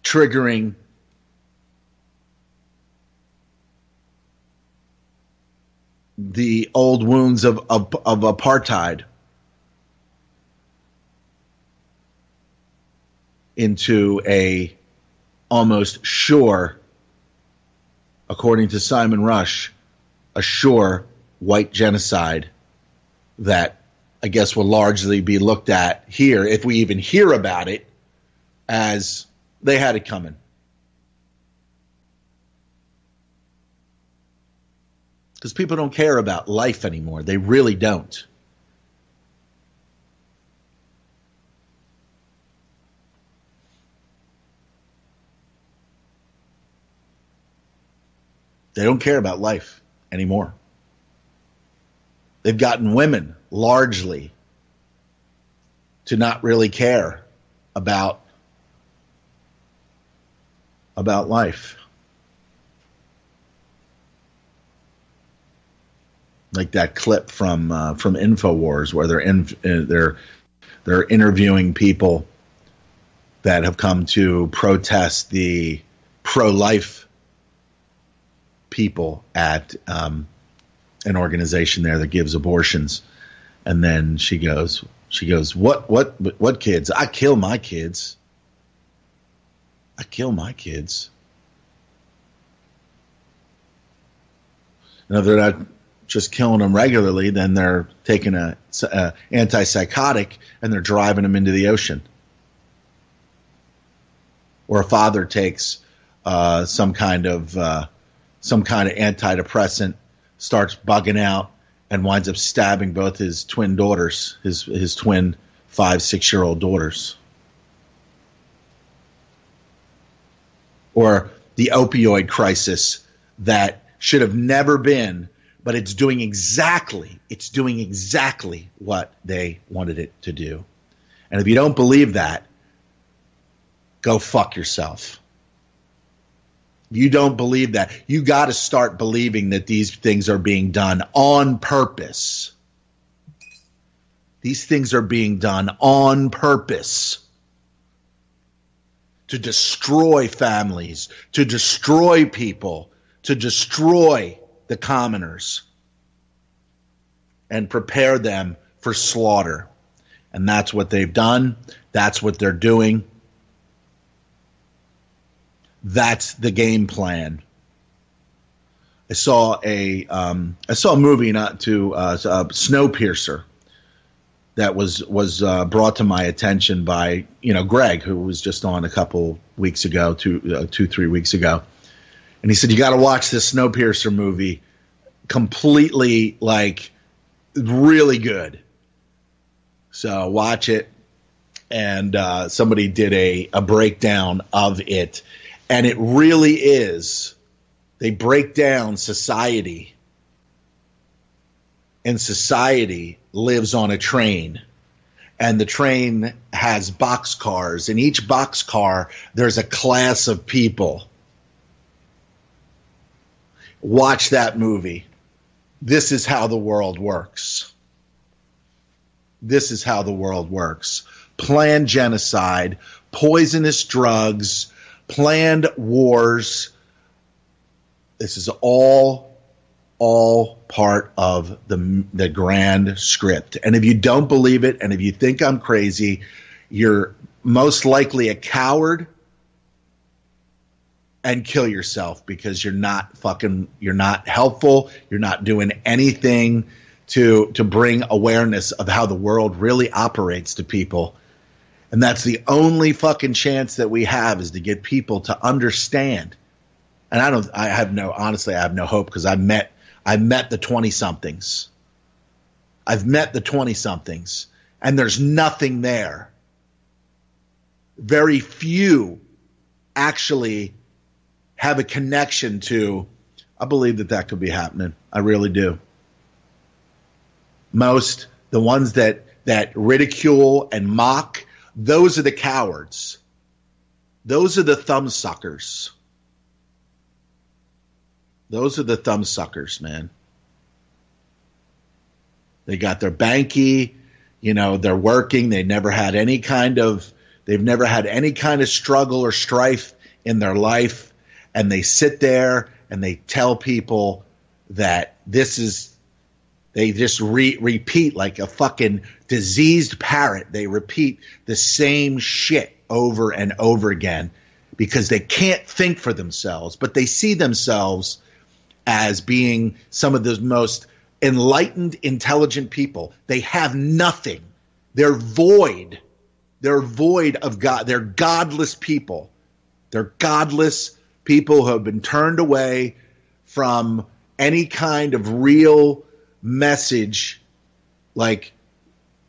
triggering the old wounds of apartheid into a almost sure, according to Simon Rush, a sure white genocide that I guess will largely be looked at here, if we even hear about it, as they had it coming. Because people don't care about life anymore. They really don't. They don't care about life anymore. They've gotten women largely to not really care about life. Like that clip from InfoWars where they're interviewing people that have come to protest the pro-life people at an organization there that gives abortions, and then she goes, what kids? I kill my kids. I kill my kids. No, they're not just killing them regularly. Then they're taking a antipsychotic and they're driving them into the ocean. Or a father takes some kind of antidepressant, starts bugging out, and winds up stabbing both his twin daughters, his twin 5-6-year-old daughters. Or the opioid crisis that should have never been, but it's doing exactly what they wanted it to do. And if you don't believe that, go fuck yourself. You don't believe that. You got to start believing that these things are being done on purpose. These things are being done on purpose to destroy families, to destroy people, to destroy the commoners and prepare them for slaughter. And that's what they've done. That's what they're doing. That's the game plan. I saw a movie Snowpiercer that was brought to my attention by Greg, who was just on a couple weeks ago, 2-3 weeks ago, and he said you got to watch this Snowpiercer movie. Completely, really good. So watch it, and somebody did a breakdown of it. And it really is. They break down society. And society lives on a train. And the train has boxcars. In each boxcar, there's a class of people. Watch that movie. This is how the world works. This is how the world works. Planned genocide, poisonous drugs, planned wars. This is all part of the grand script. And if you don't believe it, and if you think I'm crazy, you're most likely a coward, and kill yourself, because you're not helpful. You're not doing anything to bring awareness of how the world really operates to people. And that's the only fucking chance that we have, is to get people to understand. And I have no hope, because I met the 20-somethings. I've met the 20-somethings, and there's nothing there. Very few actually have a connection to, I believe that could be happening. I really do. Most, the ones that ridicule and mock, those are the cowards. Those are the thumbsuckers. Those are the thumbsuckers, man. They got their banky, they're working. They've never had any kind of struggle or strife in their life. And they sit there and they tell people that they just repeat like a fucking diseased parrot. They repeat the same shit over and over again because they can't think for themselves, but they see themselves as being some of the most enlightened, intelligent people. They have nothing. They're void. They're void of God. They're godless people. They're godless people who have been turned away from any kind of real message, like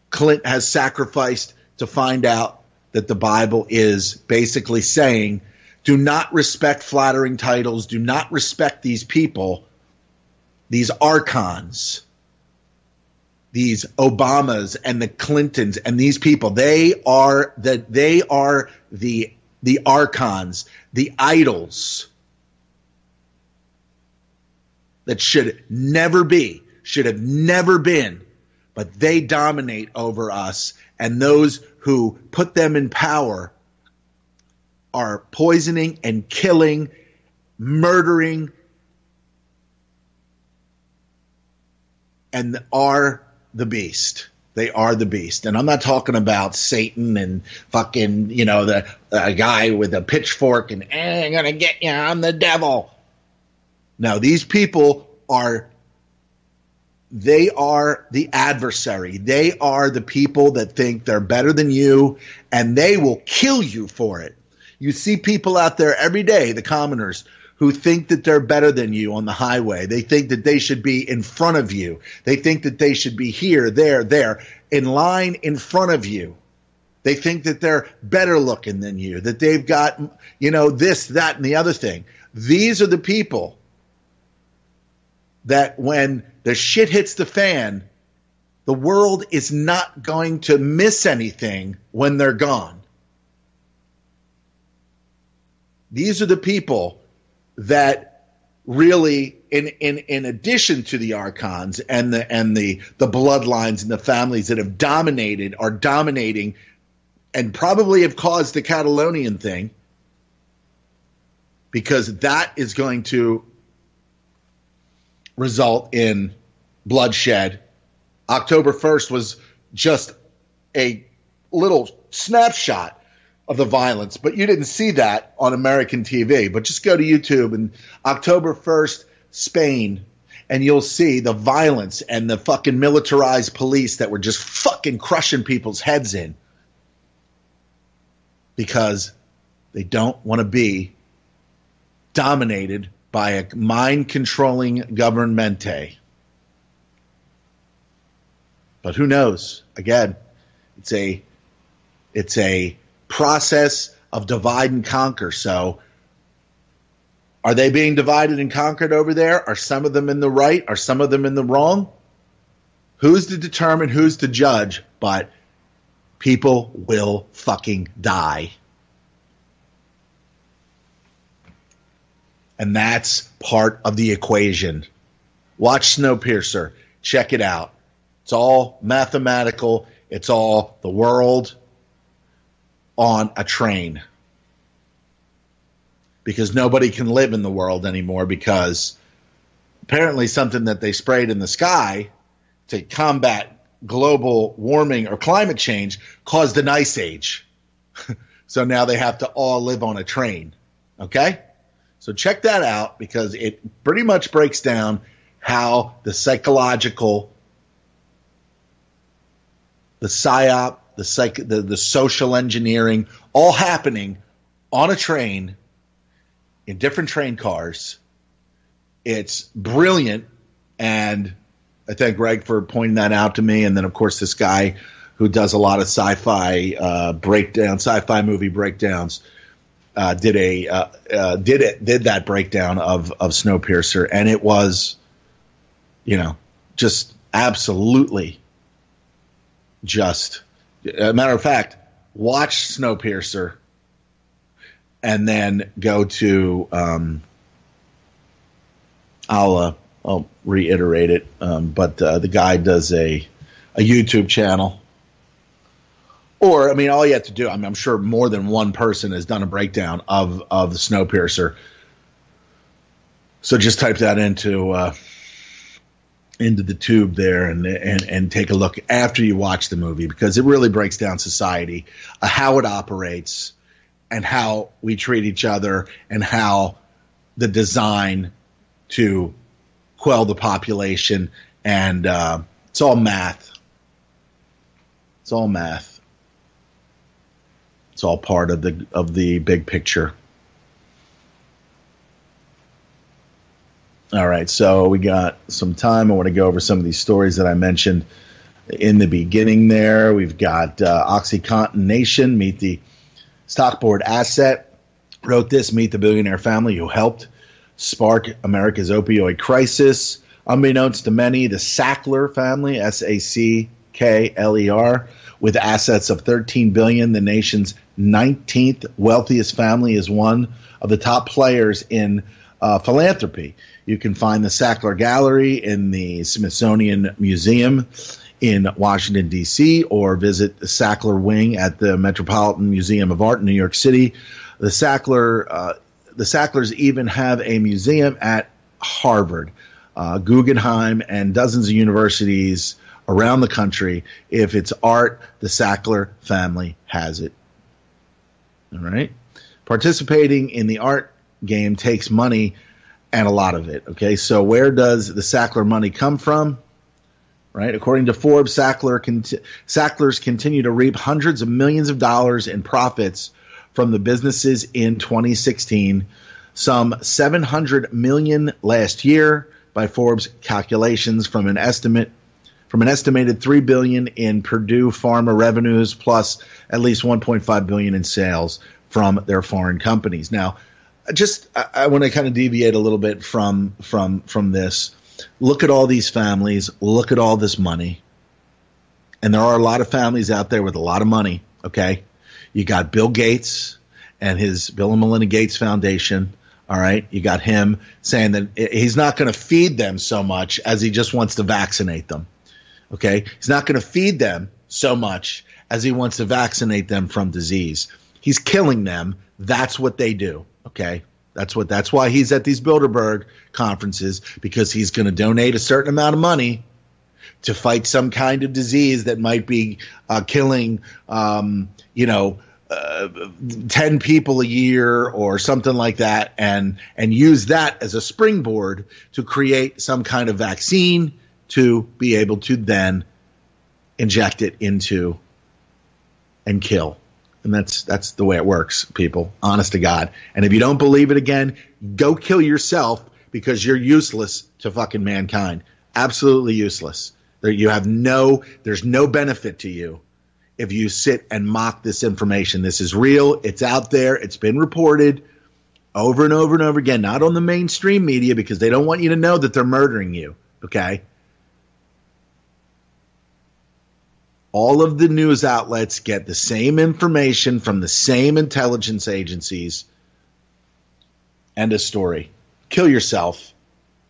Clint has sacrificed to find out that the Bible is basically saying do not respect flattering titles, do not respect these people, these archons, these Obamas and the Clintons and these people. They are the archons, the idols that should have never been, but they dominate over us, and those who put them in power are poisoning and killing, murdering, and are the beast. They are the beast. And I'm not talking about Satan and fucking, the guy with a pitchfork and I'm going to get you, I'm the devil. No, these people they are the adversary. They are the people that think they're better than you, and they will kill you for it. You see people out there every day, the commoners, who think that they're better than you on the highway. They think that they should be in front of you. They think that they should be here, there, in line in front of you. They think that they're better looking than you, that they've got, this, that, and the other thing. These are the people that when the shit hits the fan, the world is not going to miss anything when they're gone. These are the people that really, in addition to the archons and the bloodlines and the families that have are dominating, and probably have caused the Catalonian thing, because that is going to result in bloodshed. October 1st was just a little snapshot of the violence, but you didn't see that on American TV. But just go to YouTube and October 1st, Spain, and you'll see the violence and the fucking militarized police that were just fucking crushing people's heads in because they don't want to be dominated by a mind-controlling governmente. But who knows? Again, it's a process of divide and conquer. So are they being divided and conquered over there? Are some of them in the right? Are some of them in the wrong? Who's to determine? Who's to judge? But people will fucking die. And that's part of the equation. Watch Snowpiercer. Check it out. It's all mathematical. It's all the world on a train. Because nobody can live in the world anymore, because apparently something that they sprayed in the sky to combat global warming or climate change caused an ice age. So now they have to all live on a train. Okay? So check that out, because it pretty much breaks down how the psychological, the psyop, the social engineering, all happening on a train in different train cars. It's brilliant, and I thank Greg for pointing that out to me. And then, of course, this guy who does a lot of sci-fi movie breakdowns, did that breakdown of Snowpiercer, and it was, just absolutely just. A matter of fact, watch Snowpiercer and then go to I'll reiterate it, but the guy does a YouTube channel. Or, all you have to do, I'm sure more than one person has done a breakdown of the Snowpiercer. So just type that into the tube there and take a look after you watch the movie, because it really breaks down society, how it operates, and how we treat each other, and how the design to quell the population, and it's all math. It's all math. It's all part of the big picture. All right, so we got some time. I want to go over some of these stories that I mentioned in the beginning there. We've got OxyContin Nation, meet the stock board asset. wrote this, Meet the Billionaire Family Who Helped Spark America's Opioid Crisis. Unbeknownst to many, the Sackler family, Sackler, with assets of $13 billion, the nation's 19th wealthiest family, is one of the top players in philanthropy. You can find the Sackler Gallery in the Smithsonian Museum in Washington, D.C., or visit the Sackler Wing at the Metropolitan Museum of Art in New York City. The Sacklers even have a museum at Harvard, Guggenheim, and dozens of universities around the country. If it's art, the Sackler family has it. All right? Participating in the art game takes money, and a lot of it. Okay, so where does the Sackler money come from? Right, according to Forbes, Sacklers continue to reap hundreds of millions of dollars in profits from the businesses in 2016, some $700 million last year by Forbes calculations, from an estimated $3 billion in Purdue Pharma revenues, plus at least $1.5 billion in sales from their foreign companies. Now, I want to kind of deviate a little bit from this. Look at all these families. Look at all this money. And there are a lot of families out there with a lot of money, okay? You got Bill Gates and his Bill and Melinda Gates Foundation, all right? You got him saying that he's not going to feed them so much as he just wants to vaccinate them, okay? He's not going to feed them so much as he wants to vaccinate them from disease. He's killing them. That's what they do, okay? That's why he's at these Bilderberg conferences, because he's going to donate a certain amount of money to fight some kind of disease that might be killing, 10 people a year or something like that, and use that as a springboard to create some kind of vaccine to be able to then inject it into and kill. And that's the way it works, people, honest to God. And if you don't believe it, again, go kill yourself, because you're useless to fucking mankind. Absolutely useless. There's no benefit to you if you sit and mock this information. This is real. It's out there. It's been reported over and over and over again, not on the mainstream media, because they don't want you to know that they're murdering you, okay? All of the news outlets get the same information from the same intelligence agencies. End of story. Kill yourself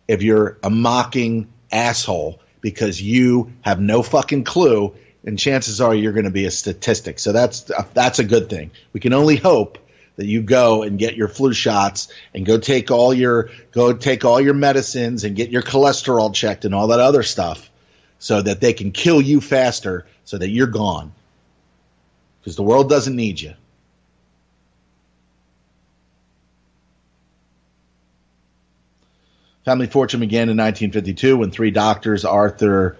if you're a mocking asshole, because you have no fucking clue, and chances are you're going to be a statistic. So that's a good thing. We can only hope that you go and get your flu shots and go take all your medicines and get your cholesterol checked and all that other stuff, so that they can kill you faster, so that you're gone. Because the world doesn't need you. Family fortune began in 1952 when three doctors, Arthur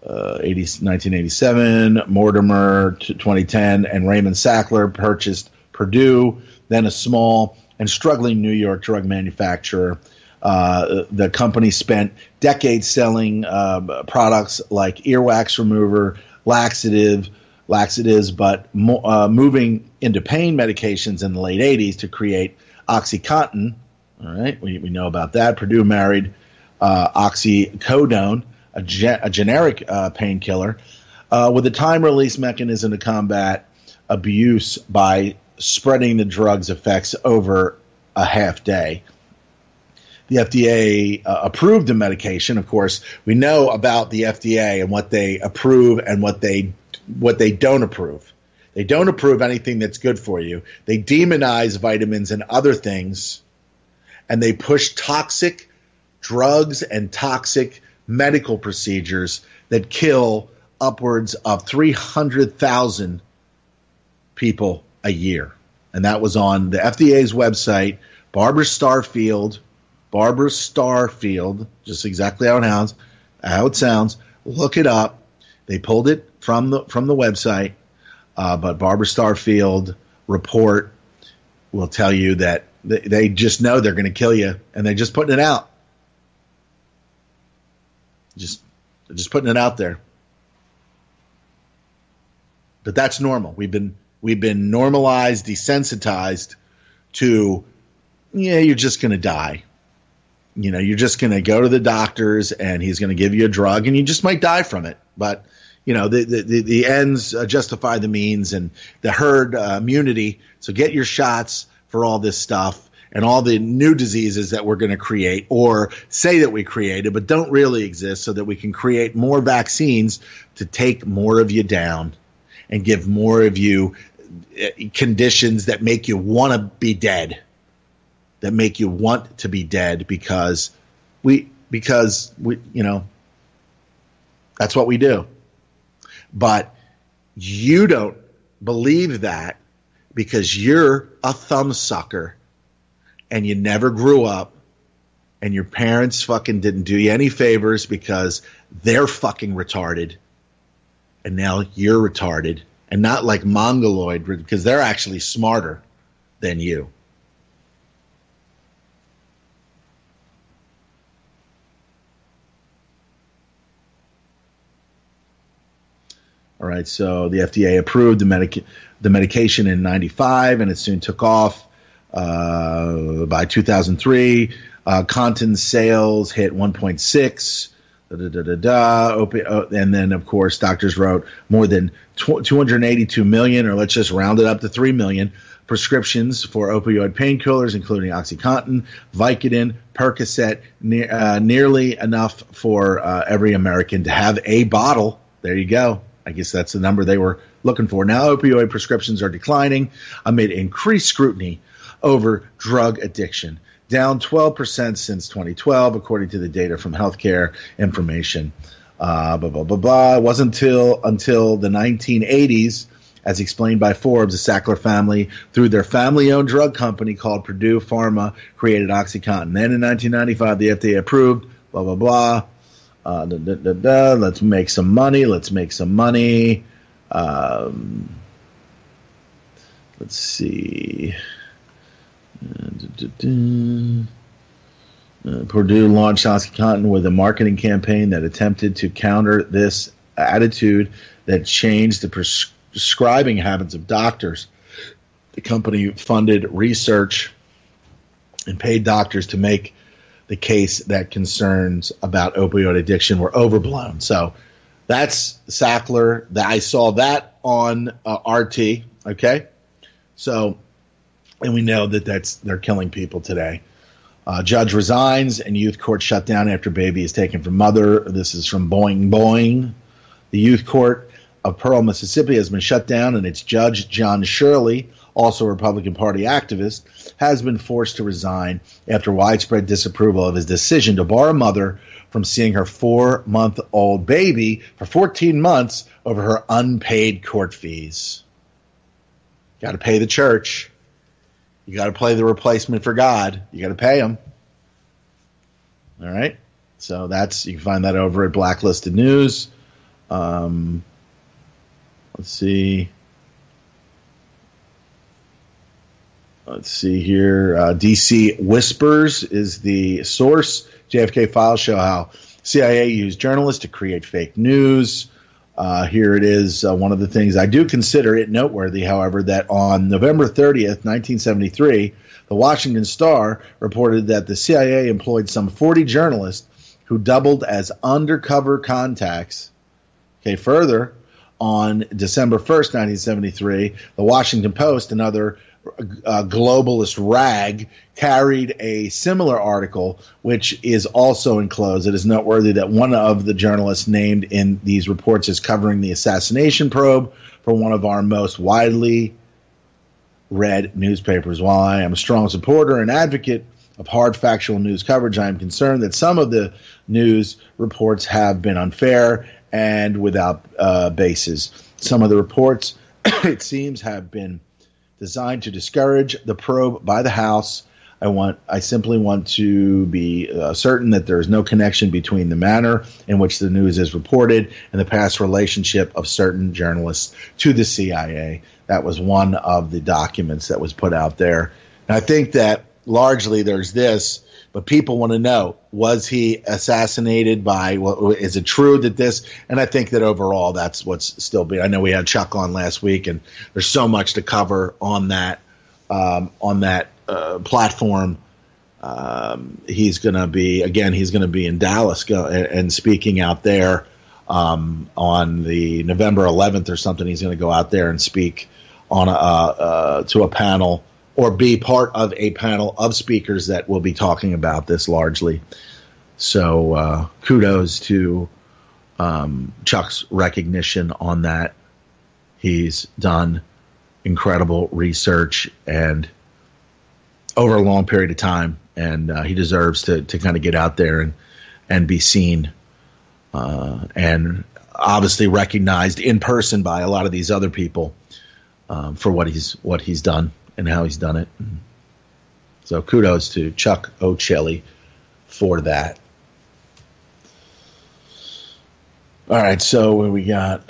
1987, Mortimer 2010, and Raymond Sackler, purchased Purdue, then a small and struggling New York drug manufacturer. The company spent decades selling products like earwax remover, laxatives, but moving into pain medications in the late 80s to create OxyContin. All right, we know about that. Purdue married oxycodone, a generic painkiller, with a time-release mechanism to combat abuse by spreading the drug's effects over a half day. The FDA approved the medication. Of course, we know about the FDA and what they approve and what they don't approve. They don't approve anything that's good for you. They demonize vitamins and other things, and they push toxic drugs and toxic medical procedures that kill upwards of 300,000 people a year. And that was on the FDA's website. Barbara Starfield, just exactly how it sounds. Look it up. They pulled it from the website, but Barbara Starfield report will tell you that they just know they're going to kill you, and they're just putting it out. Just putting it out there. But that's normal. We've been normalized, desensitized to, you're just going to die. You're just going to go to the doctors and he's going to give you a drug and you just might die from it. But, the ends justify the means and the herd immunity. So get your shots for all this stuff and all the new diseases that we're going to create or say that we created but don't really exist so that we can create more vaccines to take more of you down and give more of you conditions that make you want to be dead. That make you want to be dead because we that's what we do. But you don't believe that because you're a thumbsucker and you never grew up and your parents fucking didn't do you any favors because they're fucking retarded and now you're retarded and not like Mongoloid because they're actually smarter than you. All right, so the FDA approved the medication in 95, and it soon took off. By 2003, Contin sales hit 1.6. And then, of course, doctors wrote more than 282 million, or let's just round it up to 3 million, prescriptions for opioid painkillers, including OxyContin, Vicodin, Percocet, nearly enough for every American to have a bottle. There you go. I guess that's the number they were looking for. Now opioid prescriptions are declining amid increased scrutiny over drug addiction, down 12% since 2012, according to the data from Healthcare Information. It wasn't until the 1980s, as explained by Forbes, the Sackler family, through their family-owned drug company called Purdue Pharma, created OxyContin. Then in 1995, the FDA approved, blah, blah, blah. Let's make some money. Let's see. Purdue launched OxyContin with a marketing campaign that attempted to counter this attitude that changed the prescribing habits of doctors. The company funded research and paid doctors to make the case that concerns about opioid addiction were overblown. So that's Sackler. I saw that on RT. Okay, so and we know that they're killing people today. Judge resigns and youth court shut down after baby is taken from mother. This is from Boing Boing. The youth court of Pearl, Mississippi has been shut down, and its judge, John Shirley, also a Republican Party activist, has been forced to resign after widespread disapproval of his decision to bar a mother from seeing her 4-month-old baby for 14 months over her unpaid court fees. Got to pay the church. You got to play the replacement for God. You got to pay them. All right. So you can find that over at Blacklisted News. Let's see. Let's see here. DC Whispers is the source. JFK files show how CIA used journalists to create fake news. Here it is. One of the things I do consider it noteworthy, however, that on November 30th, 1973, the Washington Star reported that the CIA employed some 40 journalists who doubled as undercover contacts. Okay, further, on December 1st, 1973, the Washington Post, another globalist rag, carried a similar article, which is also enclosed. It is noteworthy that one of the journalists named in these reports is covering the assassination probe for one of our most widely read newspapers. While I am a strong supporter and advocate of hard factual news coverage, I am concerned that some of the news reports have been unfair and without basis. Some of the reports, it seems, have been designed to discourage the probe by the House. I simply want to be certain that there is no connection between the manner in which the news is reported and the past relationship of certain journalists to the CIA. That was one of the documents that was put out there. And I think that largely there's this, but people want to know, was he assassinated by, is it true that this, and I think that overall that's what's still being, I know we had Chuck on last week, and there's so much to cover on that platform. He's going to be in Dallas and speaking out there on the November 11th or something. He's going to go out there and speak on to a panel or be part of a panel of speakers that will be talking about this largely. So kudos to Chuck's recognition on that. He's done incredible research and over a long period of time, and he deserves to kind of get out there and be seen and obviously recognized in person by a lot of these other people for what he's done and how he's done it. So kudos to Chuck O'Chilly for that. All right, so what we got?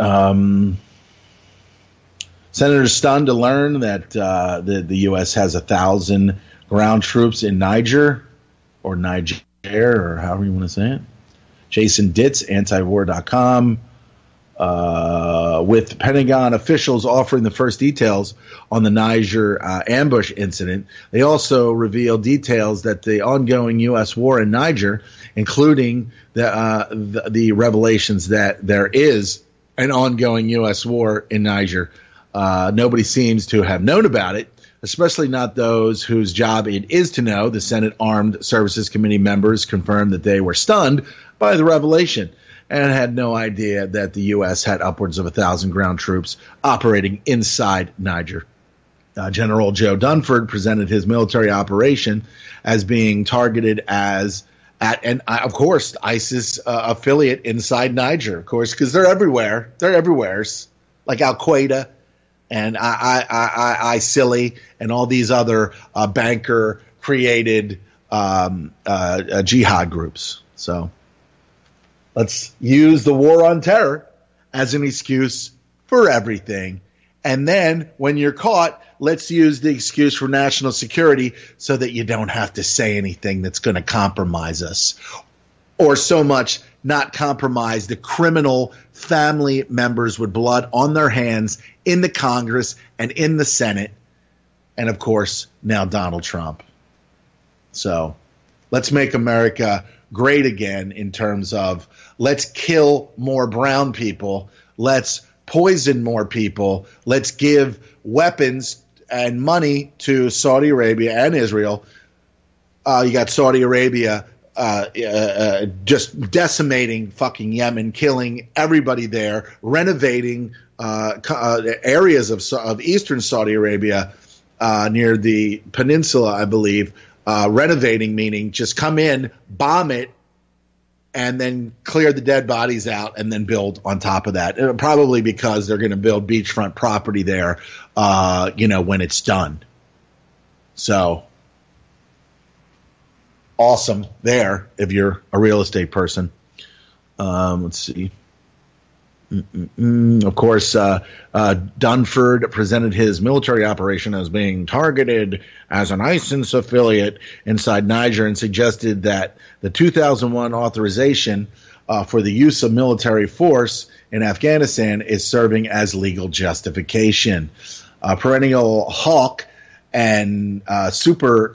Senators stunned to learn that the U.S. has 1,000 ground troops in Niger, or however you want to say it. Jason Ditz, antiwar.com, with Pentagon officials offering the first details on the Niger ambush incident. They also revealed details that the ongoing U.S. war in Niger, including the revelations that there is an ongoing U.S. war in Niger. Nobody seems to have known about it, especially not those whose job it is to know. The Senate Armed Services Committee members confirmed that they were stunned by the revelation and had no idea that the U.S. had upwards of 1,000 ground troops operating inside Niger. General Joe Dunford presented his military operation as being targeted of course, ISIS affiliate inside Niger, of course, because they're everywhere. They're everywhere, like Al-Qaeda and ISIL and all these other banker-created jihad groups. So let's use the war on terror as an excuse for everything. And then when you're caught, let's use the excuse for national security so that you don't have to say anything that's going to compromise us, or so much not compromise the criminal family members with blood on their hands in the Congress and in the Senate, and of course now Donald Trump. So let's make America great again in terms of let's kill more brown people, let's poison more people, let's give weapons and money to Saudi Arabia and Israel. You got Saudi Arabia just decimating fucking Yemen, killing everybody there, renovating areas of eastern Saudi Arabia near the peninsula, I believe. Renovating meaning just come in, bomb it, and then clear the dead bodies out and then build on top of that. Probably because they're going to build beachfront property there, when it's done. So awesome there if you're a real estate person. Let's see. Of course, Dunford presented his military operation as being targeted as an ISIS affiliate inside Niger and suggested that the 2001 authorization for the use of military force in Afghanistan is serving as legal justification. Perennial hawk and super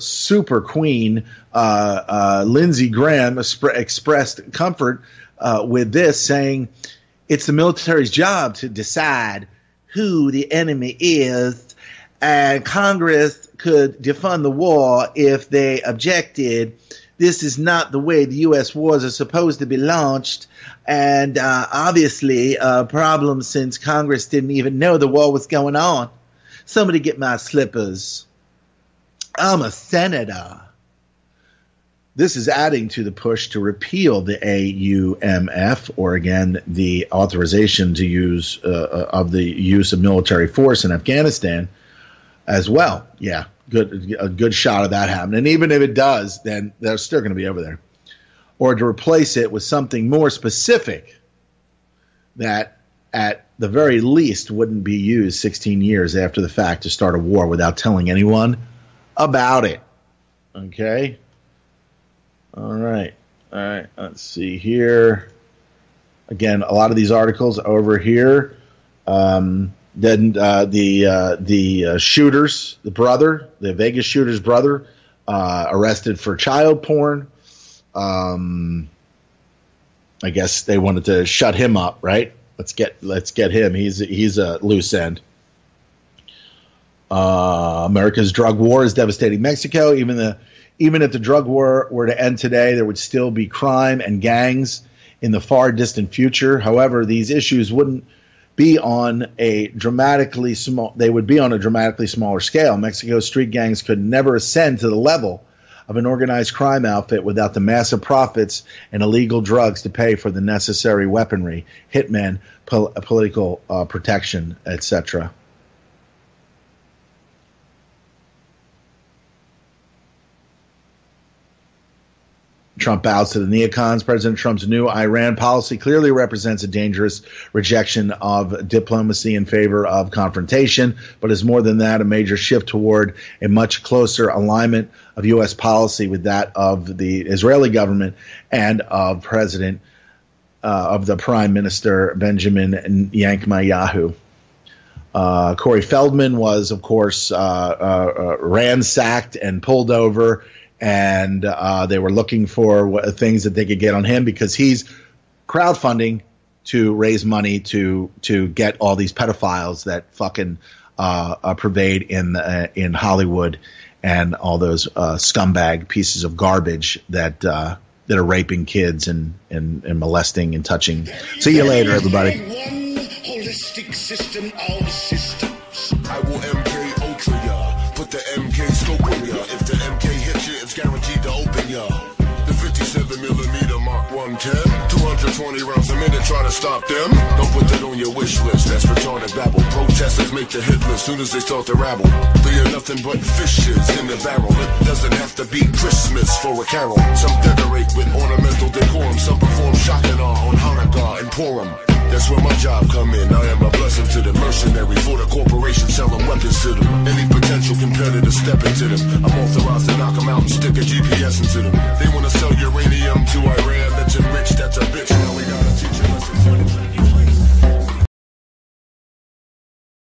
queen Lindsey Graham expressed comfort with this, saying, "It's the military's job to decide who the enemy is, and Congress could defund the war if they objected. This is not the way the U.S. wars are supposed to be launched, and obviously a problem since Congress didn't even know the war was going on. Somebody get my slippers. I'm a senator." This is adding to the push to repeal the AUMF, or again, the authorization to use of the use of military force in Afghanistan as well. Yeah, a good shot of that happening. And even if it does, then they're still going to be over there. Or to replace it with something more specific that at the very least wouldn't be used 16 years after the fact to start a war without telling anyone about it. Okay? All right. Let's see here. Again, a lot of these articles over here. Then the shooters, the Vegas shooter's brother, arrested for child porn. I guess they wanted to shut him up, right? Let's get him. He's a loose end. America's drug war is devastating Mexico. Even if the drug war were to end today, there would still be crime and gangs in the far distant future. However, these issues wouldn't be on a dramatically smaller scale. Mexico's street gangs could never ascend to the level of an organized crime outfit without the massive profits and illegal drugs to pay for the necessary weaponry, hitmen, political protection, etc. Trump bows to the neocons. President Trump's new Iran policy clearly represents a dangerous rejection of diplomacy in favor of confrontation, but is more than that, a major shift toward a much closer alignment of U.S. policy with that of the Israeli government and of the Prime Minister Benjamin Netanyahu. Corey Feldman was, of course, ransacked and pulled over, and they were looking for things that they could get on him because he's crowdfunding to raise money to get all these pedophiles that fucking pervade in Hollywood and all those scumbag pieces of garbage that are raping kids and molesting and touching. See you later, everybody. One holistic system of systems. I will MK Ultra ya. Put the MK scope on ya. If the MK hits you, it's guaranteed to open ya. The 57mm Mark 110. 220 rounds a minute, try to stop them. Don't put that on your wish list, that's retarded babble. Protesters make the hit list soon as they start to rabble. They are nothing but fishes in the barrel. It doesn't have to be Christmas for a carol. Some decorate with ornamental decorum. Some perform shock and awe on Hanukkah and Purim. That's where my job come in. I am a blessing to the mercenary for the corporation selling weapons to them. Any potential competitor step into them. I'm authorized to knock them out and stick a GPS into them. They want to sell uranium to Iran that's enriched, that's a bitch. Now we gotta teach a lesson.